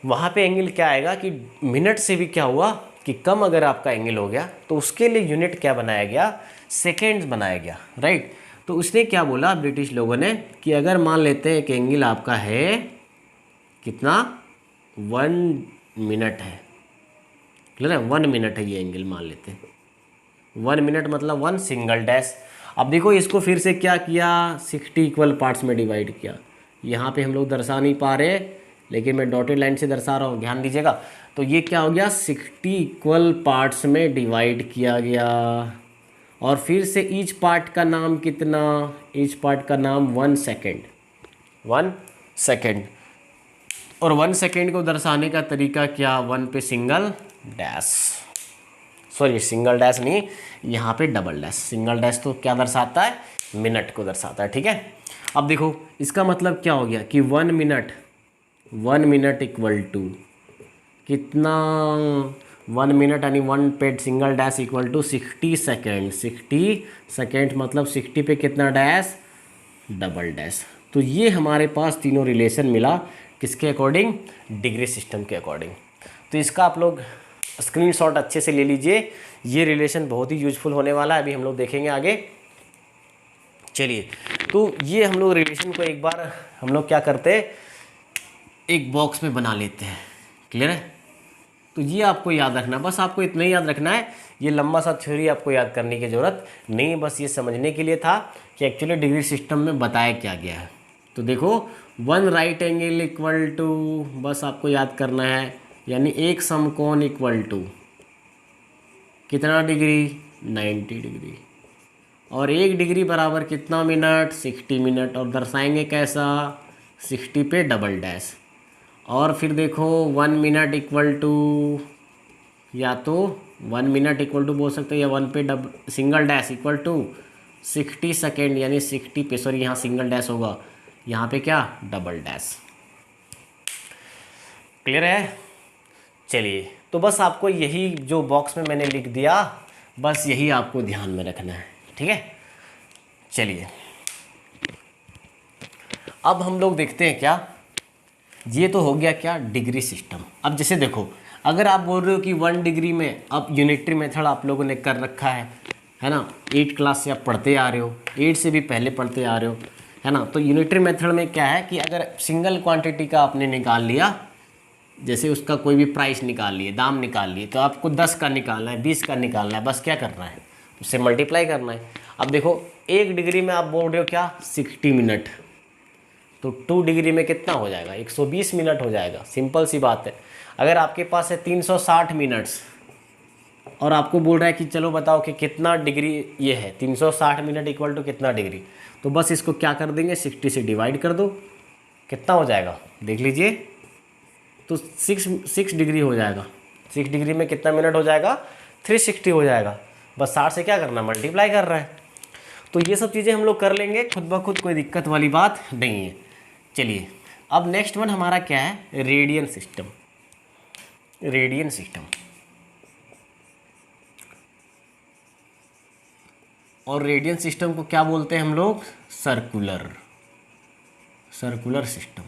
वहाँ पे एंगल क्या आएगा कि मिनट से भी क्या हुआ कि कम अगर आपका एंगल हो गया, तो उसके लिए यूनिट क्या बनाया गया, सेकेंड्स बनाया गया। राइट? तो उसने क्या बोला ब्रिटिश लोगों ने कि अगर मान लेते हैं कि एंगल आपका है कितना, 1 मिनट है। क्लियर है? 1 मिनट है ये एंगल, मान लेते हैं 1 मिनट मतलब 1 सिंगल डैश। अब देखो इसको फिर से क्या किया, 60 इक्वल पार्ट्स में डिवाइड किया। यहाँ पे हम लोग दर्शा नहीं पा रहे, लेकिन मैं डॉटेड लाइन से दर्शा रहा हूँ, ध्यान दीजिएगा। तो ये क्या हो गया, 60 इक्वल पार्ट्स में डिवाइड किया गया। और फिर से ईच पार्ट का नाम कितना, ईच पार्ट का नाम 1 सेकेंड, 1 सेकेंड। और 1 सेकेंड को दर्शाने का तरीका क्या, 1 पे single dash, sorry single dash नहीं, यहाँ पे डबल डैश। सिंगल डैश तो क्या दर्शाता है, मिनट को दर्शाता है। ठीक है? अब देखो इसका मतलब क्या हो गया कि 1 मिनट, 1 मिनट इक्वल टू कितना, 1 मिनट यानी 1 पे single dash equal to 60 second. 60 second मतलब 60 पे कितना डैश, डबल डैश। तो ये हमारे पास तीनों रिलेशन मिला, किसके अकॉर्डिंग, डिग्री सिस्टम के अकॉर्डिंग। तो इसका आप लोग स्क्रीनशॉट अच्छे से ले लीजिए, ये रिलेशन बहुत ही यूजफुल होने वाला है, अभी हम लोग देखेंगे आगे। चलिए तो ये हम लोग रिलेशन को एक बार हम लोग क्या करते हैं, एक बॉक्स में बना लेते हैं। क्लियर है? तो ये आपको याद रखना, बस आपको इतना ही याद रखना है, ये लंबा सा थ्योरी आपको याद करने की ज़रूरत नहीं, बस ये समझने के लिए था कि एक्चुअली डिग्री सिस्टम में बताया क्या गया है। तो देखो 1 राइट एंगल इक्वल टू, बस आपको याद करना है, यानी एक समकोण इक्वल टू कितना डिग्री, 90 डिग्री। और 1 डिग्री बराबर कितना मिनट, 60 मिनट। और दर्शाएंगे कैसा, 60 पे डबल डैश। और फिर देखो 1 मिनट इक्वल टू, या तो 1 मिनट इक्वल टू बोल सकते हो, या 1 पे single dash equal to 60 second, यानी 60 पे, सॉरी यहाँ सिंगल डैश होगा, यहाँ पे क्या डबल डैश। क्लियर है? चलिए, तो बस आपको यही जो बॉक्स में मैंने लिख दिया, बस यही आपको ध्यान में रखना है, ठीक है। चलिए अब हम लोग देखते हैं क्या, ये तो हो गया क्या डिग्री सिस्टम। अब जैसे देखो, अगर आप बोल रहे हो कि 1 डिग्री में, अब यूनिटरी मेथड आप लोगों ने कर रखा है ना, 8 क्लास से आप पढ़ते आ रहे हो, 8 से भी पहले पढ़ते आ रहे हो, है ना। तो यूनिटरी मेथड में क्या है कि अगर सिंगल क्वांटिटी का आपने निकाल लिया, जैसे उसका कोई भी प्राइस निकाल लिए, दाम निकाल लिए, तो आपको 10 का निकालना है, 20 का निकालना है, बस क्या करना है, उससे मल्टीप्लाई करना है। अब देखो 1 डिग्री में आप बोल रहे हो क्या 60 मिनट, तो 2 डिग्री में कितना हो जाएगा, 120 मिनट हो जाएगा। सिंपल सी बात है। अगर आपके पास है 360 मिनट्स और आपको बोल रहा है कि चलो बताओ कि कितना डिग्री ये है, 360 मिनट इक्वल टू कितना डिग्री, तो बस इसको क्या कर देंगे, 60 से डिवाइड कर दो, कितना हो जाएगा देख लीजिए, तो 6 डिग्री हो जाएगा। 6 डिग्री में कितना मिनट हो जाएगा, 360 हो जाएगा। बस 60 से क्या करना, मल्टीप्लाई कर रहा है। तो ये सब चीज़ें हम लोग कर लेंगे खुद ब खुद, कोई दिक्कत वाली बात नहीं है। चलिए अब नेक्स्ट वन हमारा क्या है, रेडियन सिस्टम। रेडियन सिस्टम, और रेडियन सिस्टम को क्या बोलते हैं हम लोग, सर्कुलर सिस्टम।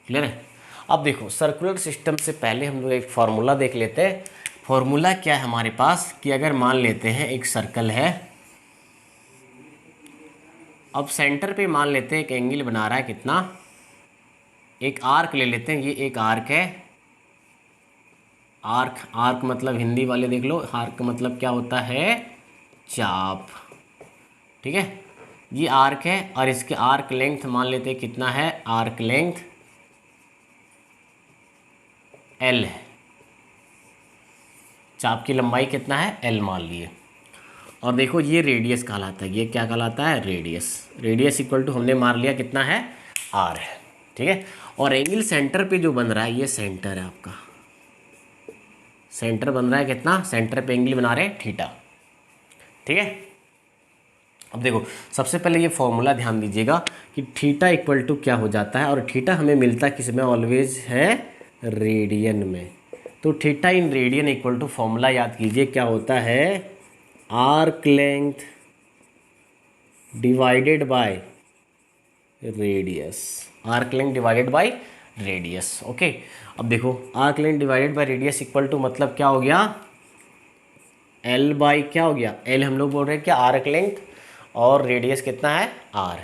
क्लियर है? अब देखो सर्कुलर सिस्टम से पहले हम लोग एक फार्मूला देख लेते हैं। फार्मूला क्या है हमारे पास कि अगर मान लेते हैं एक सर्कल है, अब सेंटर पे मान लेते हैं एक एंगल बना रहा है, कितना, एक आर्क ले लेते हैं, ये एक आर्क है। आर्क मतलब हिंदी वाले देख लो, आर्क मतलब क्या होता है, चाप, ठीक है। ये आर्क है और इसके आर्क लेंथ मान लेते हैं कितना है, आर्क लेंथ L है, चाप की लंबाई कितना है, L मान लिए। और देखो ये रेडियस कहलाता है, ये क्या कहलाता है, रेडियस इक्वल टू हमने मार लिया कितना है, R है, ठीक है। और एंगल सेंटर पे जो बन रहा है, ये सेंटर है आपका, सेंटर बन रहा है कितना, सेंटर पे एंगल बना रहे हैं थीटा, ठीक है। अब देखो सबसे पहले ये फॉर्मूला ध्यान दीजिएगा कि थीटा इक्वल टू क्या हो जाता है, और थीटा हमें मिलता किस में, ऑलवेज है रेडियन में। तो theta in radian equal to formula याद कीजिए क्या होता है, arc length divided by radius, arc length divided by radius, okay. अब देखो arc length divided by radius equal to मतलब क्या हो गया, L बाई क्या हो गया, L हम लोग बोल रहे हैं क्या, आर्क लेंथ, और रेडियस कितना है, R।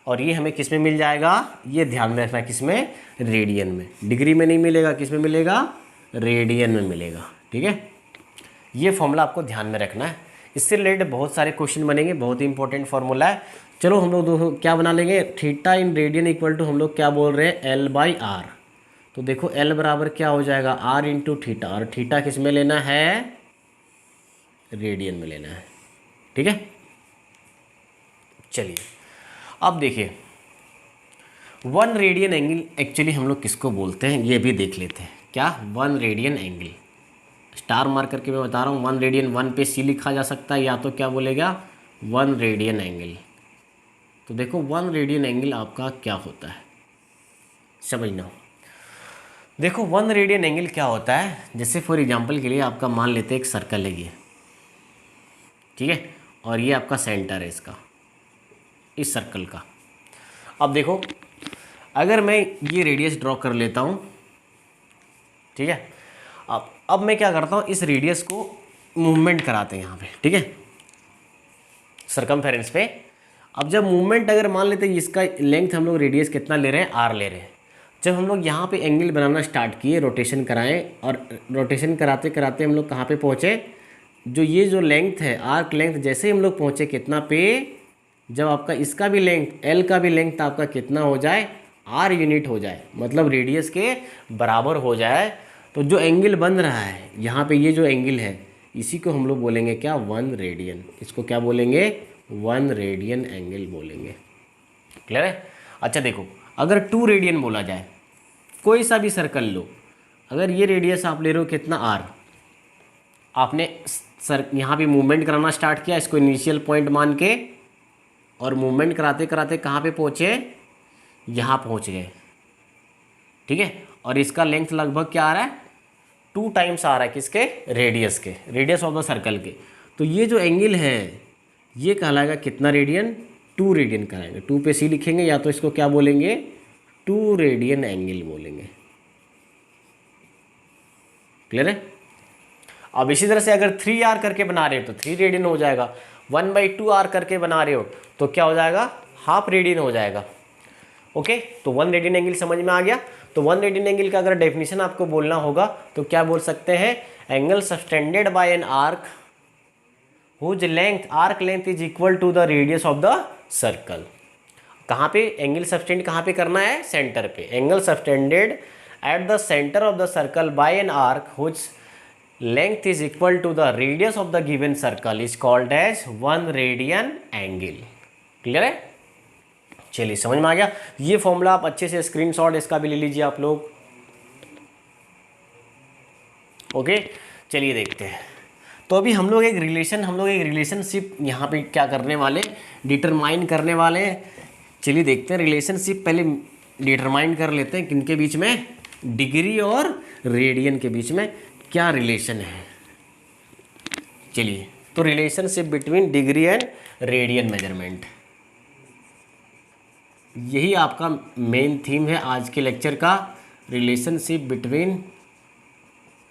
और ये हमें किस में मिल जाएगा, ये ध्यान में रखना, किस में, रेडियन में, डिग्री में नहीं मिलेगा, किस में मिलेगा, रेडियन में मिलेगा, ठीक है। ये फॉर्मूला आपको ध्यान में रखना है, इससे रिलेटेड बहुत सारे क्वेश्चन बनेंगे, बहुत ही इंपॉर्टेंट फॉर्मूला है। चलो हम लोग दोस्तों क्या बना लेंगे, theta in radian equal to हम लोग क्या बोल रहे हैं, L बाई R। तो देखो L बराबर क्या हो जाएगा, R इंटू थीटा, और थीटा किस में लेना है, रेडियन में लेना है, ठीक है। चलिए अब देखिए 1 रेडियन एंगल एक्चुअली हम लोग किसको बोलते हैं, ये भी देख लेते हैं। क्या 1 रेडियन एंगल, स्टार मार्क करके मैं बता रहा हूँ, 1 रेडियन, 1 पे C लिखा जा सकता है, या तो क्या बोलेगा 1 रेडियन एंगल। तो देखो 1 रेडियन एंगल आपका क्या होता है, समझना। देखो 1 रेडियन एंगल क्या होता है, जैसे फॉर एग्जांपल के लिए आपका मान लेते हैं एक सर्कल है ये, ठीक है, और ये आपका सेंटर है इसका, इस सर्कल का। अब देखो अगर मैं ये रेडियस ड्रॉ कर लेता हूँ, ठीक है, अब मैं क्या करता हूँ, इस रेडियस को मूवमेंट कराते हैं यहाँ पे, ठीक है, सरकमफेरेंस पे। अब जब मूवमेंट अगर मान लेते हैं, इसका लेंथ हम लोग रेडियस कितना ले रहे हैं, R ले रहे हैं। जब हम लोग यहाँ पे एंगल बनाना स्टार्ट किए, रोटेशन कराएं, और रोटेशन कराते कराते हम लोग कहाँ पे पहुँचे, जो ये जो लेंथ है आर्क लेंथ, जैसे ही हम लोग पहुँचे कितना पे, जब आपका इसका भी लेंथ, L का भी लेंथ आपका कितना हो जाए, R यूनिट हो जाए, मतलब रेडियस के बराबर हो जाए, तो जो एंगल बन रहा है यहाँ पे, ये जो एंगल है, इसी को हम लोग बोलेंगे क्या, 1 रेडियन। इसको क्या बोलेंगे, 1 रेडियन एंगल बोलेंगे। क्लियर है? अच्छा देखो अगर 2 रेडियन बोला जाए, कोई सा भी सर्कल लो, अगर ये रेडियस आप ले रहे हो कितना आर, आपने सर यहाँ पे मूवमेंट कराना स्टार्ट किया इसको इनिशियल पॉइंट मान के, और मूवमेंट कराते कराते कहाँ पे पहुँचे, यहाँ पहुँच गए, ठीक है। और इसका लेंथ लगभग क्या आ रहा है, 2 टाइम्स आ रहा है किसके, रेडियस के, रेडियस ऑफ द सर्कल के। तो ये जो एंगल है ये कहलाएगा कितना रेडियन, 2 रेडियन कहलाएगा। 2 पे सी लिखेंगे या तो इसको क्या बोलेंगे, 2 रेडियन एंगल बोलेंगे। क्लियर है। अब इसी तरह से अगर 3r करके बना रहे हो तो 3 रेडियन हो जाएगा, 1/2r करके बना रहे हो तो क्या हो जाएगा, हाफ रेडियन हो जाएगा। ओके, तो 1 रेडियन एंगल समझ में आ गया। तो 1 रेडियन एंगल का अगर डेफिनेशन आपको बोलना होगा तो क्या बोल सकते हैं, angle subtended by an arc whose length, arc length is equal to the radius of the circle. कहाँ पे एंगल सब्टेंड, कहाँ पे करना है, सेंटर पे। Angle subtended at the centre of the circle by an arc whose length is equal to the radius of the given circle is called as 1 radian angle. Clear है। चलिए समझ में आ गया। ये फॉर्मूला आप अच्छे से स्क्रीनशॉट इसका भी ले लीजिए आप लोग। ओके, चलिए देखते हैं। तो अभी हम लोग एक रिलेशनशिप यहाँ पे क्या करने वाले, डिटरमाइन करने वाले हैं। चलिए देखते हैं, रिलेशनशिप पहले डिटरमाइन कर लेते हैं किनके बीच में, डिग्री और रेडियन के बीच में क्या रिलेशन है। चलिए, तो relationship between degree and radian measurement, यही आपका मेन थीम है आज के लेक्चर का, relationship between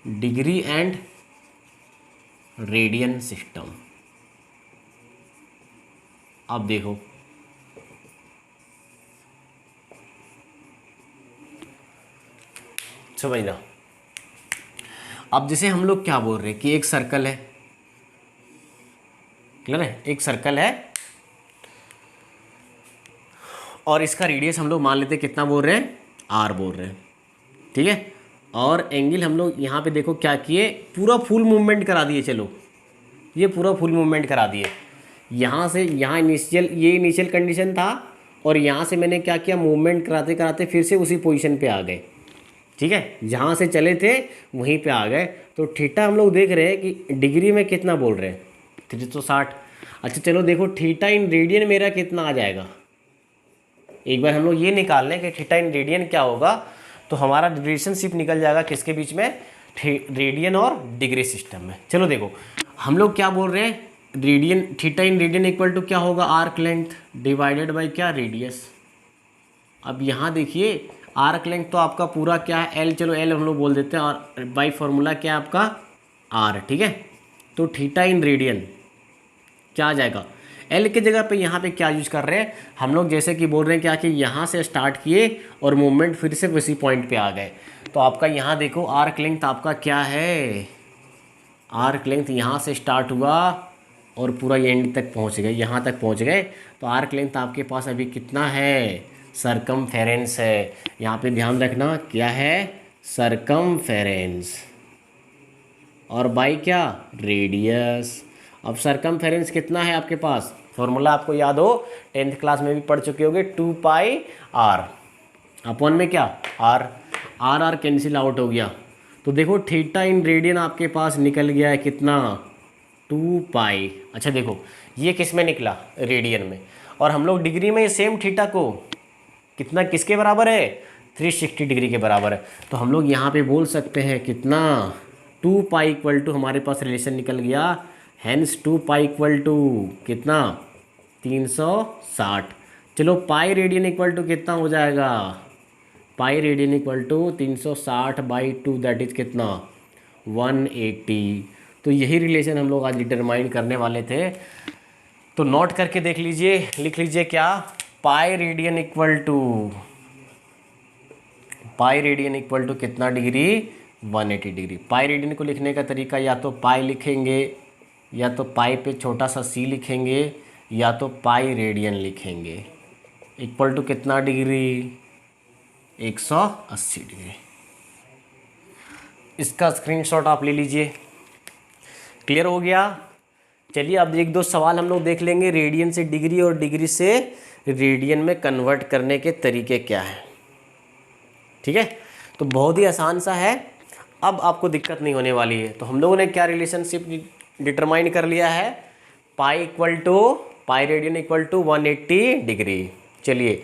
degree and radian system. अब देखो, समझना। अब जैसे हम लोग क्या बोल रहे हैं कि एक सर्कल है, क्लियर है, एक सर्कल है और इसका रेडियस हम लोग मान लेते हैं कितना बोल रहे हैं, आर बोल रहे हैं, ठीक है। और एंगल हम लोग यहाँ पे देखो क्या किए, पूरा फुल मूवमेंट करा दिए। चलो, ये पूरा फुल मूवमेंट करा दिए, यहाँ से यहाँ ये इनिशियल कंडीशन था और यहाँ से मैंने क्या किया, मूवमेंट कराते कराते फिर से उसी पोजीशन पे आ गए, ठीक है। जहाँ से चले थे वहीं पे आ गए। तो थीटा हम लोग देख रहे हैं कि डिग्री में कितना बोल रहे हैं, 360। अच्छा चलो देखो, थीटा इन रेडियन मेरा कितना आ जाएगा। एक बार हम लोग ये निकाल लें कि थीटा इन रेडियन क्या होगा, तो हमारा रिलेशनशिप निकल जाएगा किसके बीच में, रेडियन और डिग्री सिस्टम में। चलो देखो, हम लोग क्या बोल रहे हैं, radian, theta in radian equal to क्या होगा, आर्क लेंथ डिवाइडेड बाय क्या, रेडियस। अब यहाँ देखिए, आर्क लेंथ तो आपका पूरा क्या है, एल, चलो एल हम लोग बोल देते हैं, और बाई फॉर्मूला क्या है आपका, आर, ठीक है। तो थीटा इन रेडियन क्या आ जाएगा, एल के जगह पे यहाँ पे क्या यूज कर रहे हैं हम लोग, जैसे कि बोल रहे हैं क्या कि यहाँ से स्टार्ट किए और मूवमेंट फिर से उसी पॉइंट पे आ गए। तो आपका यहाँ देखो, आर्क लेंथ आपका क्या है, आर्क लेंथ यहाँ से स्टार्ट हुआ और पूरा एंड तक पहुँच गए, यहाँ तक पहुँच गए। तो आर्क लेंथ आपके पास अभी कितना है, सरकमफेरेंस है। यहाँ पे ध्यान रखना क्या है, सरकमफेरेंस, और बाई क्या, रेडियस। अब सरकमफेरेंस कितना है आपके पास, फॉर्मूला आपको याद हो, 10th क्लास में भी पढ़ चुके होगे, 2πr अपॉन में क्या, आर, आर कैंसिल आउट हो गया। तो देखो थीटा इन रेडियन आपके पास निकल गया है कितना, 2π। अच्छा देखो, ये किस में निकला, रेडियन में, और हम लोग डिग्री में सेम थीटा को कितना, किसके बराबर है, 360 डिग्री के बराबर है। तो हम लोग यहाँ पे बोल सकते हैं कितना, 2π इक्वल टू, हमारे पास रिलेशन निकल गया, हैंस 2π इक्वल टू कितना, 360। चलो पाई रेडियन इक्वल टू कितना हो जाएगा, pi radian equal to 360/2, that is कितना, 180। तो यही रिलेशन हम लोग आज डिटरमाइन करने वाले थे। तो नोट करके देख लीजिए, लिख लीजिए क्या, पाई रेडियन इक्वल टू कितना डिग्री, 180 डिग्री। पाई रेडियन को लिखने का तरीका, या तो पाई लिखेंगे, या तो पाई पे छोटा सा सी लिखेंगे, या तो पाई रेडियन लिखेंगे, इक्वल टू कितना डिग्री, 180 डिग्री। इसका स्क्रीनशॉट आप ले लीजिए। क्लियर हो गया। चलिए अब एक दो सवाल हम लोग देख लेंगे, रेडियन से डिग्री और डिग्री से रेडियन में कन्वर्ट करने के तरीके क्या हैं, ठीक है। तो बहुत ही आसान सा है, अब आपको दिक्कत नहीं होने वाली है। तो हम लोगों ने क्या रिलेशनशिप डिटरमाइन कर लिया है, pi radian equal to 180 degree. चलिए,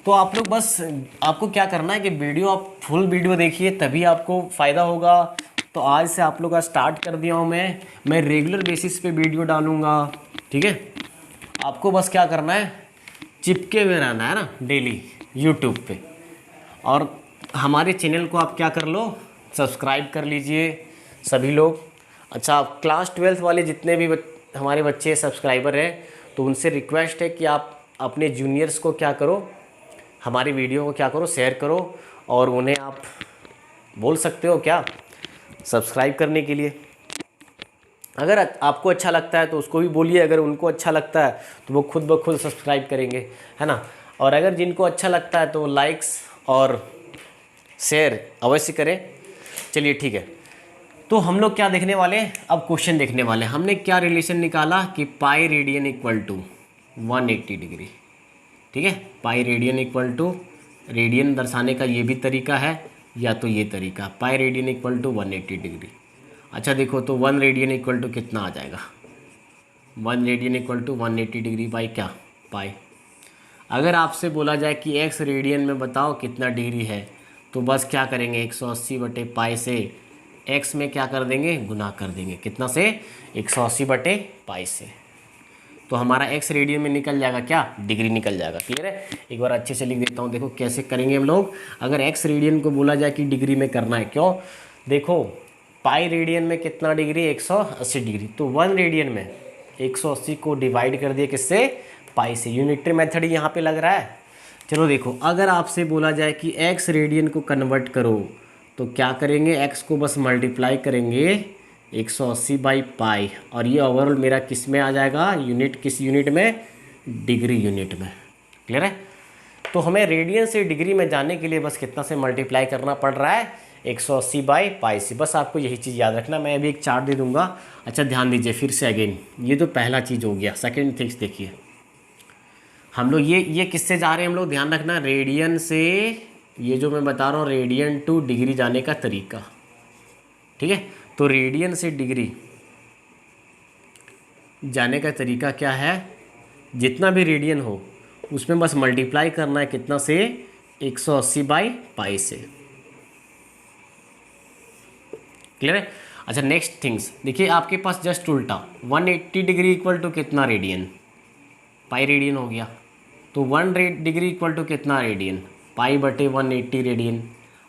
तो आप लोग बस, आपको क्या करना है कि वीडियो आप फुल वीडियो देखिए, तभी आपको फ़ायदा होगा। तो आज से आप लोग का स्टार्ट कर दिया हूँ मैं रेगुलर बेसिस पे वीडियो डालूँगा, ठीक है। आपको बस क्या करना है, चिपके हुए रहना है ना डेली यूट्यूब पे, और हमारे चैनल को आप क्या कर लो, सब्सक्राइब कर लीजिए सभी लोग। अच्छा, क्लास 12th वाले जितने भी हमारे बच्चे सब्सक्राइबर हैं, तो उनसे रिक्वेस्ट है कि आप अपने जूनियर्स को क्या करो, हमारी वीडियो को क्या करो, शेयर करो, और उन्हें आप बोल सकते हो क्या, सब्सक्राइब करने के लिए। अगर आपको अच्छा लगता है तो उसको भी बोलिए, अगर उनको अच्छा लगता है तो वो खुद ब खुद सब्सक्राइब करेंगे, है ना। और अगर जिनको अच्छा लगता है तो लाइक्स और शेयर अवश्य करें। चलिए ठीक है, तो हम लोग क्या देखने वाले हैं, अब क्वेश्चन देखने वाले हैं। हमने क्या रिलेशन निकाला कि pi radian equal to 180 degree, ठीक है। Pi radian equal to, radian दर्शाने का ये भी तरीका है या तो ये तरीका, pi radian equal to 180 degree. अच्छा देखो, तो 1 रेडियन इक्वल टू कितना आ जाएगा, 1 radian equal to 180 degree by क्या, पाई। अगर आपसे बोला जाए कि x रेडियन में बताओ कितना डिग्री है, तो बस क्या करेंगे, 180 बटे पाई से x में क्या कर देंगे, गुना कर देंगे, कितना से, 180 बटे पाई से। तो हमारा x रेडियन में निकल जाएगा क्या, डिग्री निकल जाएगा। क्लियर है, एक बार अच्छे से लिख देता हूँ, देखो कैसे करेंगे हम लोग। अगर x रेडियन को बोला जाए कि डिग्री में करना है, क्यों, देखो पाई रेडियन में कितना डिग्री, 180 डिग्री, तो 1 रेडियन में 180 को डिवाइड कर दिए किससे, पाई से। यूनिटरी मेथड ही यहाँ पे लग रहा है। चलो देखो, अगर आपसे बोला जाए कि x रेडियन को कन्वर्ट करो, तो क्या करेंगे, x को बस मल्टीप्लाई करेंगे 180 बाई पाई, और ये ओवरऑल मेरा किस में आ जाएगा, यूनिट, किस यूनिट में, डिग्री यूनिट में। क्लियर है, तो हमें रेडियन से डिग्री में जाने के लिए बस कितना से मल्टीप्लाई करना पड़ रहा है, 180 बाई पाई से। बस आपको यही चीज़ याद रखना। मैं अभी एक चार्ट दे दूंगा। अच्छा ध्यान दीजिए फिर से अगेन, ये तो पहला चीज़ हो गया। सेकेंड थिंग्स देखिए, हम लोग ये किससे जा रहे हैं, हम लोग ध्यान रखना, रेडियन से, ये जो मैं बता रहा हूँ रेडियन टू डिग्री जाने का तरीका, ठीक है। तो रेडियन से डिग्री जाने का तरीका क्या है, जितना भी रेडियन हो उसमें बस मल्टीप्लाई करना है कितना से, 180 बाई पाई से। क्लियर है। अच्छा नेक्स्ट थिंग्स देखिए, आपके पास जस्ट उल्टा 180 डिग्री इक्वल टू कितना रेडियन, पाई रेडियन हो गया। तो 1 डिग्री इक्वल टू कितना रेडियन, पाई बटे 180 रेडियन।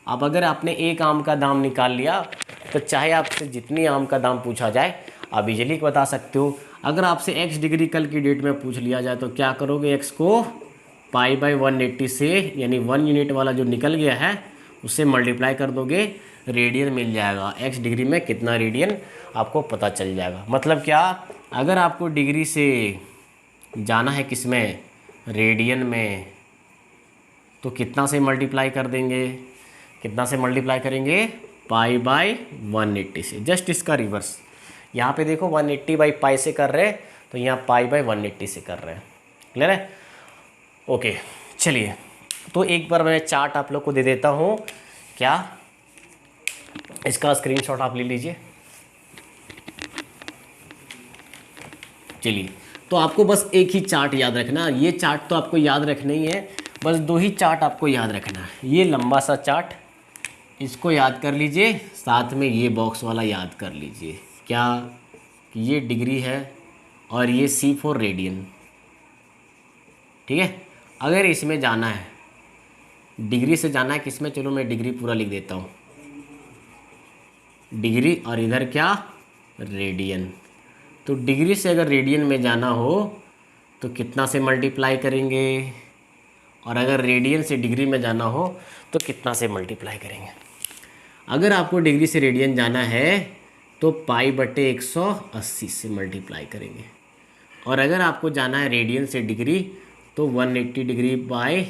अब अगर आपने एक आम का दाम निकाल लिया, तो चाहे आपसे जितनी आम का दाम पूछा जाए आप इजीली बता सकते हो। अगर आपसे x डिग्री कल की डेट में पूछ लिया जाए, तो क्या करोगे, x को पाई बाई 180 से, यानी 1 यूनिट वाला जो निकल गया है उससे मल्टीप्लाई कर दोगे, रेडियन मिल जाएगा। x डिग्री में कितना रेडियन आपको पता चल जाएगा। मतलब क्या, अगर आपको डिग्री से जाना है किस में, रेडियन में, तो कितना से मल्टीप्लाई कर देंगे, कितना से मल्टीप्लाई करेंगे, पाई बाई 180 से। जस्ट इसका रिवर्स, यहाँ पे देखो 180 बाई पाई से कर रहे हैं, तो यहाँ पाई बाई 180 से कर रहे हैं। क्लियर है, ओके। चलिए, तो एक बार मैं चार्ट आप लोग को दे देता हूँ, क्या, इसका स्क्रीनशॉट आप ले लीजिए। चलिए, तो आपको बस एक ही चार्ट याद रखना, ये चार्ट तो आपको याद रखना ही है, बस 2 ही चार्ट आपको याद रखना है। ये लंबा सा चार्ट, इसको याद कर लीजिए, साथ में ये बॉक्स वाला याद कर लीजिए, क्या, ये डिग्री है और ये C फॉर रेडियन, ठीक है। अगर इसमें जाना है, डिग्री से जाना है किसमें, चलो मैं डिग्री पूरा लिख देता हूँ, डिग्री, और इधर क्या, रेडियन। तो डिग्री से अगर रेडियन में जाना हो तो कितना से मल्टीप्लाई करेंगे, और अगर रेडियन से डिग्री में जाना हो तो कितना से मल्टीप्लाई करेंगे। अगर आपको डिग्री से रेडियन जाना है तो पाई बटे 180 से मल्टीप्लाई करेंगे, और अगर आपको जाना है रेडियन से डिग्री तो 180 डिग्री बाई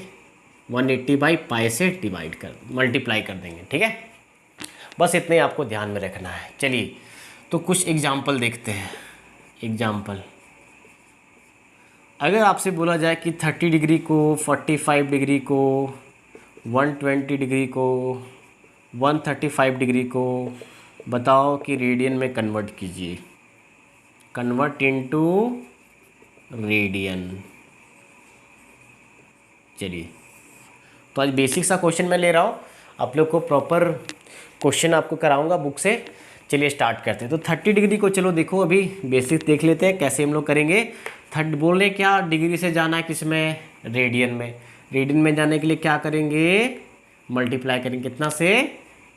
180 बाई पाई से डिवाइड कर, मल्टीप्लाई कर देंगे, ठीक है। बस इतने आपको ध्यान में रखना है। चलिए, तो कुछ एग्जाम्पल देखते हैं। एग्जाम्पल, अगर आपसे बोला जाए कि 30 डिग्री को, 45 डिग्री को 120 डिग्री को, 135 डिग्री को बताओ कि रेडियन में कन्वर्ट कीजिए, कन्वर्ट इनटू रेडियन। चलिए, तो आज बेसिक सा क्वेश्चन मैं ले रहा हूँ, आप लोग को प्रॉपर क्वेश्चन आपको कराऊंगा बुक से। चलिए स्टार्ट करते हैं। तो 30 डिग्री को चलो देखो, अभी बेसिक देख लेते हैं कैसे हम लोग करेंगे। बोल रहे क्या, डिग्री से जाना है किसमें, रेडियन में। रेडियन में जाने के लिए क्या करेंगे, मल्टीप्लाई करेंगे कितना से,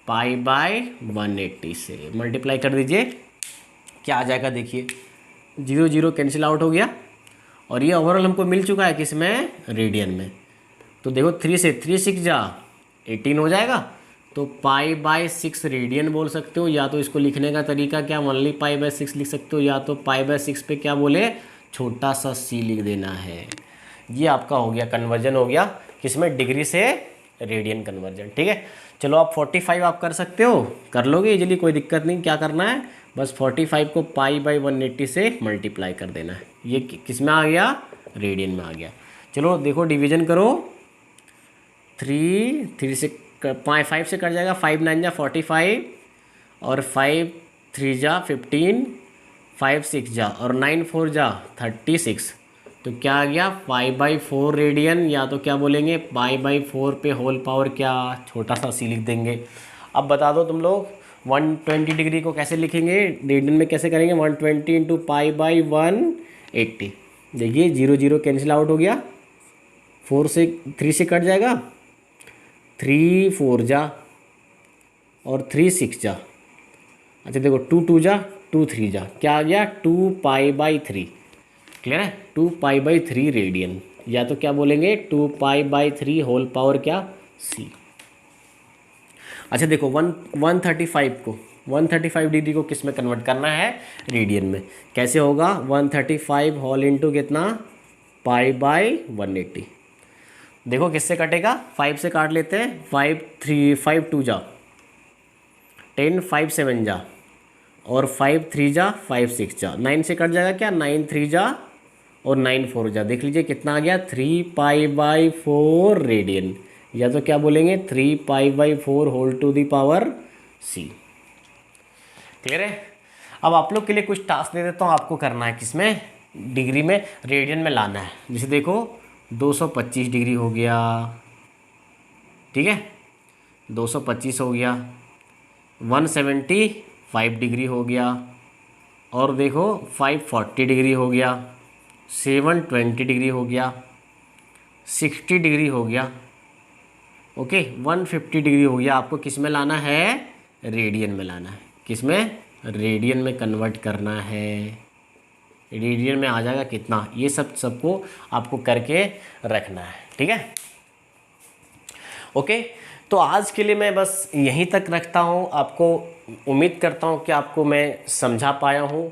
पाई बाय 180 से मल्टीप्लाई कर दीजिए, क्या आ जाएगा देखिए, 0 0 कैंसिल आउट हो गया, और ये ओवरऑल हमको मिल चुका है किसमें, रेडियन में। तो देखो 3 से 3 6 जा 18 हो जाएगा, तो पाई बाय 6 रेडियन बोल सकते हो, या तो इसको लिखने का तरीका क्या, ओनली पाई बाय 6 लिख सकते हो, या तो पाई बाय 6 पे क्या बोले, छोटा सा सी लिख देना है। ये आपका हो गया, कन्वर्जन हो गया किसमें, डिग्री से रेडियन कन्वर्जन। ठीक है, चलो आप 45 आप कर सकते हो, कर लोगे इजीली, कोई दिक्कत नहीं। क्या करना है, बस 45 को पाई बाय 180 से मल्टीप्लाई कर देना है। ये किस में आ गया, रेडियन में आ गया। चलो देखो डिवीजन करो, 3 से 5 से कट जाएगा, 5 9 जा 45, और 5 3 जा 15, 5 6 जा, और 9 4 जा 36। तो क्या आ गया, पाई बाई 4 रेडियन, या तो क्या बोलेंगे, पाई बाई 4 पे होल पावर क्या, छोटा सा सी लिख देंगे। अब बता दो तुम लोग 120 डिग्री को कैसे लिखेंगे, रेडियन में कैसे करेंगे, 120 इंटू पाई बाई 180। देखिए 0 0 कैंसिल आउट हो गया, 4 से 3 से कट जाएगा, 3 4 जा, और 3 6 जा। अच्छा देखो 2 2 जा 2 3 जा, क्या आ गया, 2 पाई बाई 3। क्लियर है, 2 पाई बाई 3 रेडियन, या तो क्या बोलेंगे, 2 पाई बाई 3 होल पावर क्या, सी। अच्छा देखो 135 को, 135 डिग्री को किस में कन्वर्ट करना है, रेडियन में। कैसे होगा, 135 होल इंटू कितना, पाई बाई 180। देखो किससे कटेगा, 5 से काट लेते हैं, 5 2 जा 10, 5 7 जा, और 5 3 जा 5 6 जा, 9 से कट जाएगा क्या, 9 3 जा, और 9 4 जा। देख लीजिए कितना आ गया, 3 पाई बाई 4 रेडियन, या तो क्या बोलेंगे, 3 pi by 4 whole to the power C. Clear है। अब आप लोग के लिए कुछ टास्क दे देता हूँ, आपको करना है किसमें, डिग्री में, रेडियन में लाना है। जैसे देखो 225 डिग्री हो गया, ठीक है, 225 हो गया, 175 डिग्री हो गया, और देखो 540 डिग्री हो गया, 720 डिग्री हो गया, 60 डिग्री हो गया, ओके, 150 डिग्री हो गया। आपको किस में लाना है, रेडियन में लाना है। किस में, रेडियन में कन्वर्ट करना है। रेडियन में आ जाएगा कितना, ये सबको आपको करके रखना है। ठीक है, ओके। तो आज के लिए मैं बस यहीं तक रखता हूँ। आपको उम्मीद करता हूँ कि आपको मैं समझा पाया हूँ।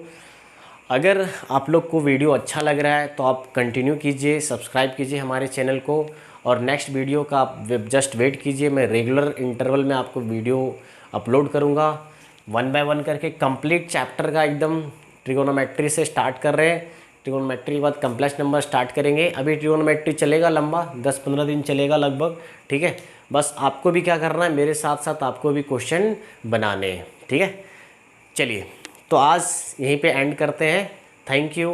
अगर आप लोग को वीडियो अच्छा लग रहा है तो आप कंटिन्यू कीजिए, सब्सक्राइब कीजिए हमारे चैनल को, और नेक्स्ट वीडियो का आप जस्ट वेट कीजिए। मैं रेगुलर इंटरवल में आपको वीडियो अपलोड करूँगा, 1 बाय 1 करके। कंप्लीट चैप्टर का एकदम ट्रिगोनोमेट्री से स्टार्ट कर रहे हैं, ट्रिगोनोमेट्री के बाद कम्प्लेक्स नंबर स्टार्ट करेंगे। अभी ट्रिगोनोमेट्री चलेगा लंबा, 10-15 दिन चलेगा लगभग। ठीक है, बस आपको भी क्या करना है, मेरे साथ साथ आपको भी क्वेश्चन बनाने हैं। ठीक है, चलिए तो आज यहीं पे एंड करते हैं। Thank you.